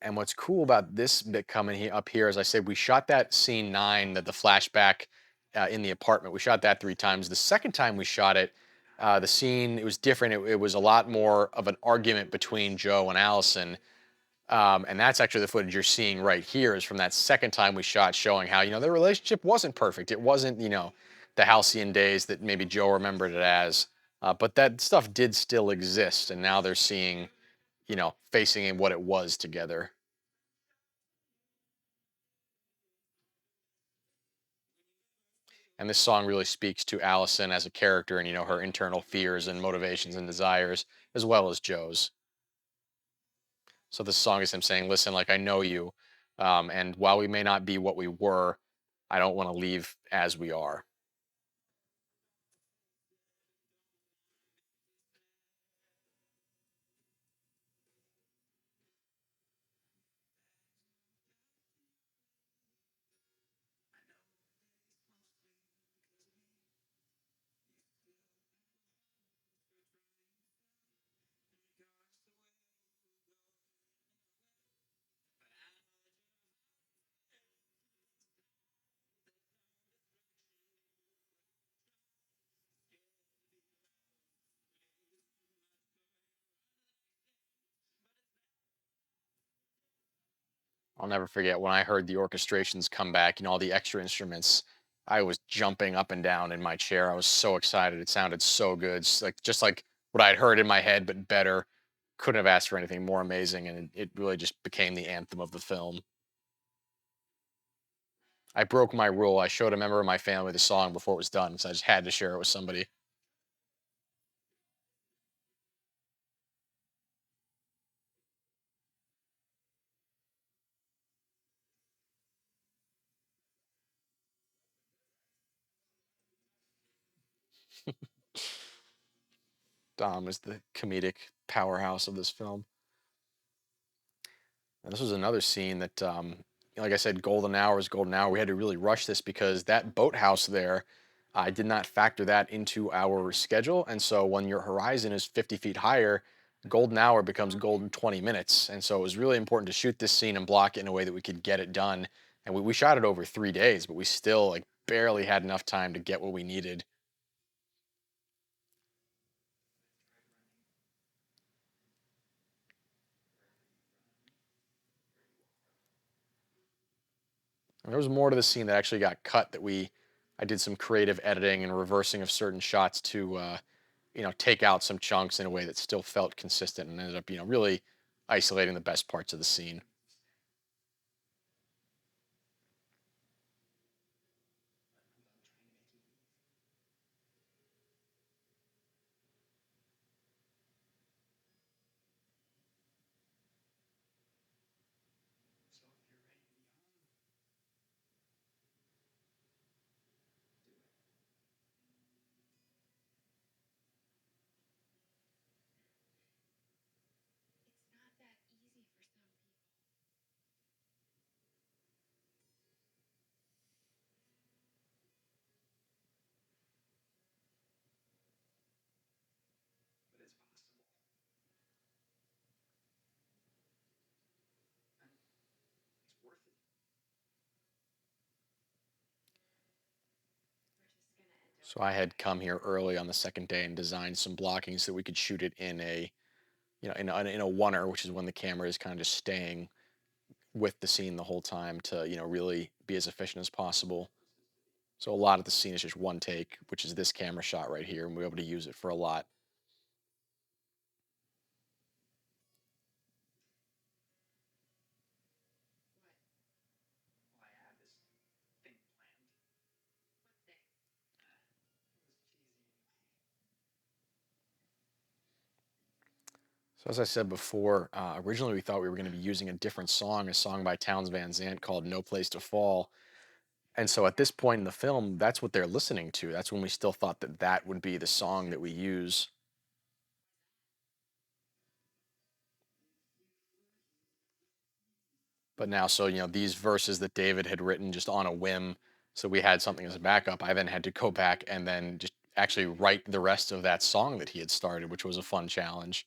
And what's cool about this bit coming up here, as I said, we shot that scene 9, that the flashback in the apartment. We shot that 3 times. The second time we shot it, the scene it was different. It was a lot more of an argument between Joe and Allison, and that's actually the footage you're seeing right here is from that second time we shot, showing how their relationship wasn't perfect. It wasn't the halcyon days that maybe Joe remembered it as, but that stuff did still exist, and now they're seeing facing in what it was together. And this song really speaks to Allison as a character and her internal fears and motivations and desires as well as Joe's. So this song is him saying, "Listen, like I know you, and while we may not be what we were, I don't want to leave as we are." I'll never forget when I heard the orchestrations come back, all the extra instruments. I was jumping up and down in my chair. I was so excited. It sounded so good. Like just like what I'd heard in my head, but better. Couldn't have asked for anything more amazing, and it really just became the anthem of the film. I broke my rule. I showed a member of my family the song before it was done, so I just had to share it with somebody. Dom is the comedic powerhouse of this film. And this was another scene that, like I said, golden hour is golden hour. We had to really rush this because that boathouse there, I did not factor that into our schedule. And so when your horizon is 50 feet higher, golden hour becomes golden 20 minutes. And so it was really important to shoot this scene and block it in a way that we could get it done. And we shot it over 3 days, but we still like barely had enough time to get what we needed. And there was more to the scene that actually got cut that I did some creative editing and reversing of certain shots to, take out some chunks in a way that still felt consistent and ended up, really isolating the best parts of the scene. So I had come here early on the second day and designed some blocking so that we could shoot it in a, in a oneer, which is when the camera is kind of just staying with the scene the whole time to, really be as efficient as possible. So a lot of the scene is just one take, which is this camera shot right here, and we're able to use it for a lot. So as I said before, originally we thought we were going to be using a different song, a song by Towns Van Zandt called "No Place to Fall." And so at this point in the film, that's what they're listening to. That's when we still thought that that would be the song that we use. But now, so, these verses that David had written just on a whim, so we had something as a backup. I then had to go back and then just actually write the rest of that song that he had started, which was a fun challenge.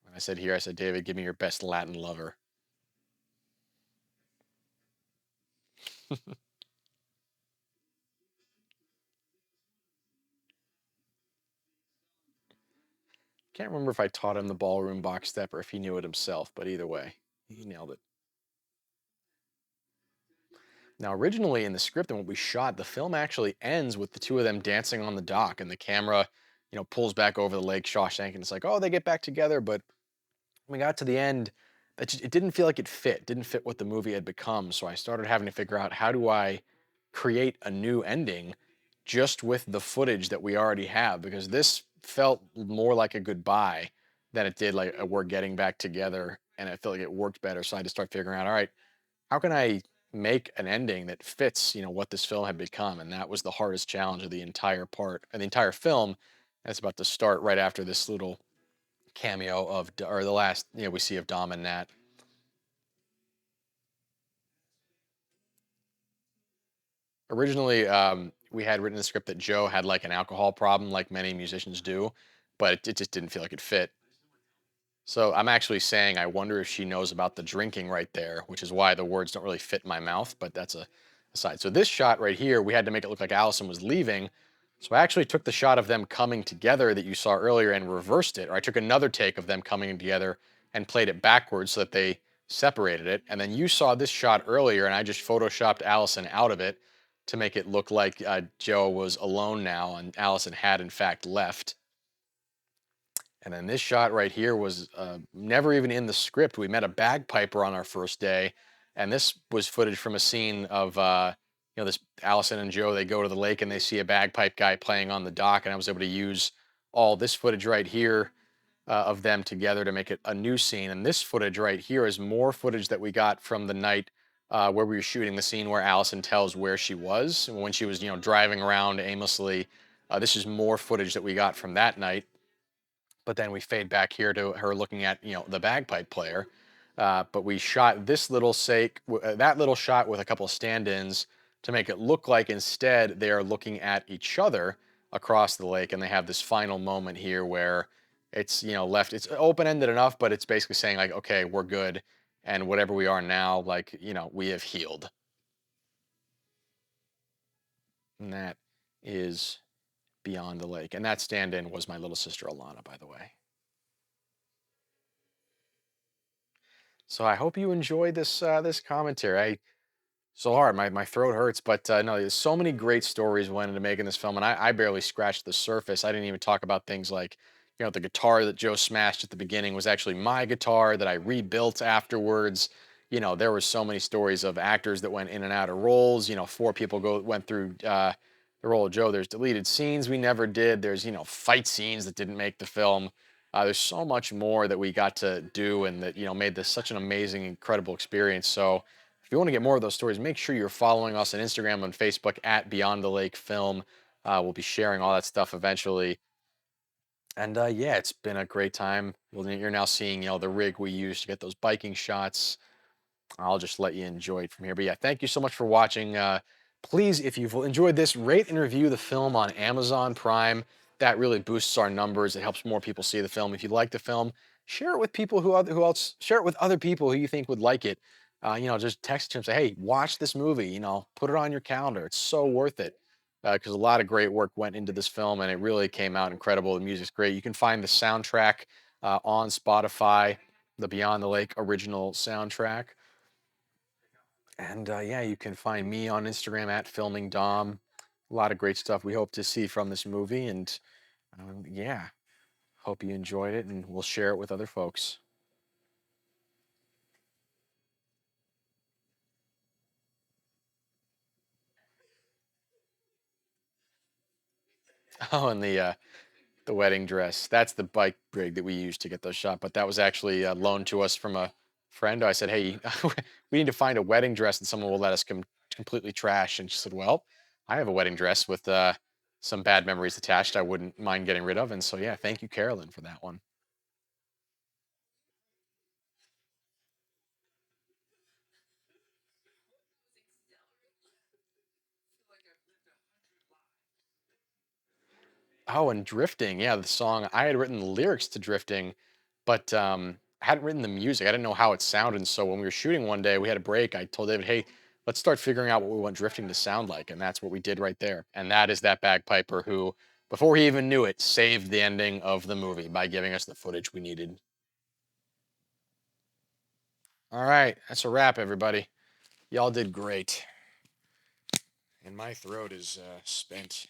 And I said, David, give me your best Latin lover. Can't remember if I taught him the ballroom box step or if he knew it himself, but either way, he nailed it. Now, originally in the script and what we shot, the film actually ends with the two of them dancing on the dock, and the camera, pulls back over the lake Shawshank, and it's like, oh, they get back together. But when we got to the end, it didn't feel like it fit. Didn't fit what the movie had become. So I started having to figure out how do I create a new ending just with the footage that we already have, because this felt more like a goodbye than it did like a we're getting back together, and I felt like it worked better. So I had to start figuring out, all right, how can I make an ending that fits, what this film had become? And that was the hardest challenge of the entire part and the entire film. That's about to start right after this little cameo of, or the last, we see of Dom and Nat. Originally, we had written in the script that Joe had like an alcohol problem, like many musicians do, but it just didn't feel like it fit. So I'm actually saying I wonder if she knows about the drinking right there, which is why the words don't really fit in my mouth. But that's a aside. So this shot right here, we had to make it look like Allison was leaving, So I actually took the shot of them coming together that you saw earlier and reversed it, or I took another take of them coming together and played it backwards so that they separated it. And then you saw this shot earlier, and I just photoshopped Allison out of it to make it look like Joe was alone now, and Allison had in fact left. And then this shot right here was never even in the script. We met a bagpiper on our first day, and this was footage from a scene of this Allison and Joe. They go to the lake and they see a bagpipe guy playing on the dock, and I was able to use all this footage right here of them together to make it a new scene. And this footage right here is more footage that we got from the night where we were shooting the scene where Allison tells where she was when she was driving around aimlessly. This is more footage that we got from that night, but then we fade back here to her looking at the bagpipe player. But we shot this little that little shot with a couple of stand-ins to make it look like instead they are looking at each other across the lake, and they have this final moment here where it's left. It's open-ended enough, but it's basically saying like, okay, we're good, and whatever we are now, like we have healed. And that is Beyond the Lake, and that stand-in was my little sister Alana, by the way. So I hope you enjoyed this commentary. So hard, my throat hurts, but no, there's so many great stories went into making this film, and I barely scratched the surface. I didn't even talk about things like the guitar that Joe smashed at the beginning was actually my guitar that I rebuilt afterwards. There were so many stories of actors that went in and out of roles. Four people went through the role of Joe. There's deleted scenes we never did. There's fight scenes that didn't make the film. There's so much more that we got to do, and that made this such an amazing, incredible experience. So if you want to get more of those stories, make sure you're following us on Instagram and Facebook at Beyond the Lake Film. We'll be sharing all that stuff eventually. And yeah, it's been a great time. Well, you're now seeing the rig we use to get those biking shots. I'll just let you enjoy it from here. But yeah, thank you so much for watching. Please, if you've enjoyed this, rate and review the film on Amazon Prime. That really boosts our numbers. It helps more people see the film. If you like the film, share it with people who else share it with other people who you think would like it. Just text them, say, "Hey, watch this movie." Put it on your calendar. It's so worth it because a lot of great work went into this film, and it really came out incredible. The music's great. You can find the soundtrack on Spotify, the Beyond the Lake original soundtrack. And yeah, you can find me on Instagram at Filming Dom. A lot of great stuff we hope to see from this movie. And yeah, hope you enjoyed it, and we'll share it with other folks. Oh, and the wedding dress. That's the bike rig that we used to get those shot. But that was actually loaned to us from a friend. I said, "Hey, we need to find a wedding dress that someone will let us completely trash." And she said, "Well, I have a wedding dress with some bad memories attached. I wouldn't mind getting rid of." And so yeah, thank you, Carolyn, for that one. Oh, and Drifting. Yeah, the song I had written the lyrics to Drifting, but I hadn't written the music. I didn't know how it sounded. So when we were shooting one day, we had a break. I told David, "Hey, let's start figuring out what we want Drifting to sound like." And that's what we did right there. And that is that bagpiper who, before he even knew it, saved the ending of the movie by giving us the footage we needed. All right, that's a wrap, everybody. Y'all did great. And my throat is spent.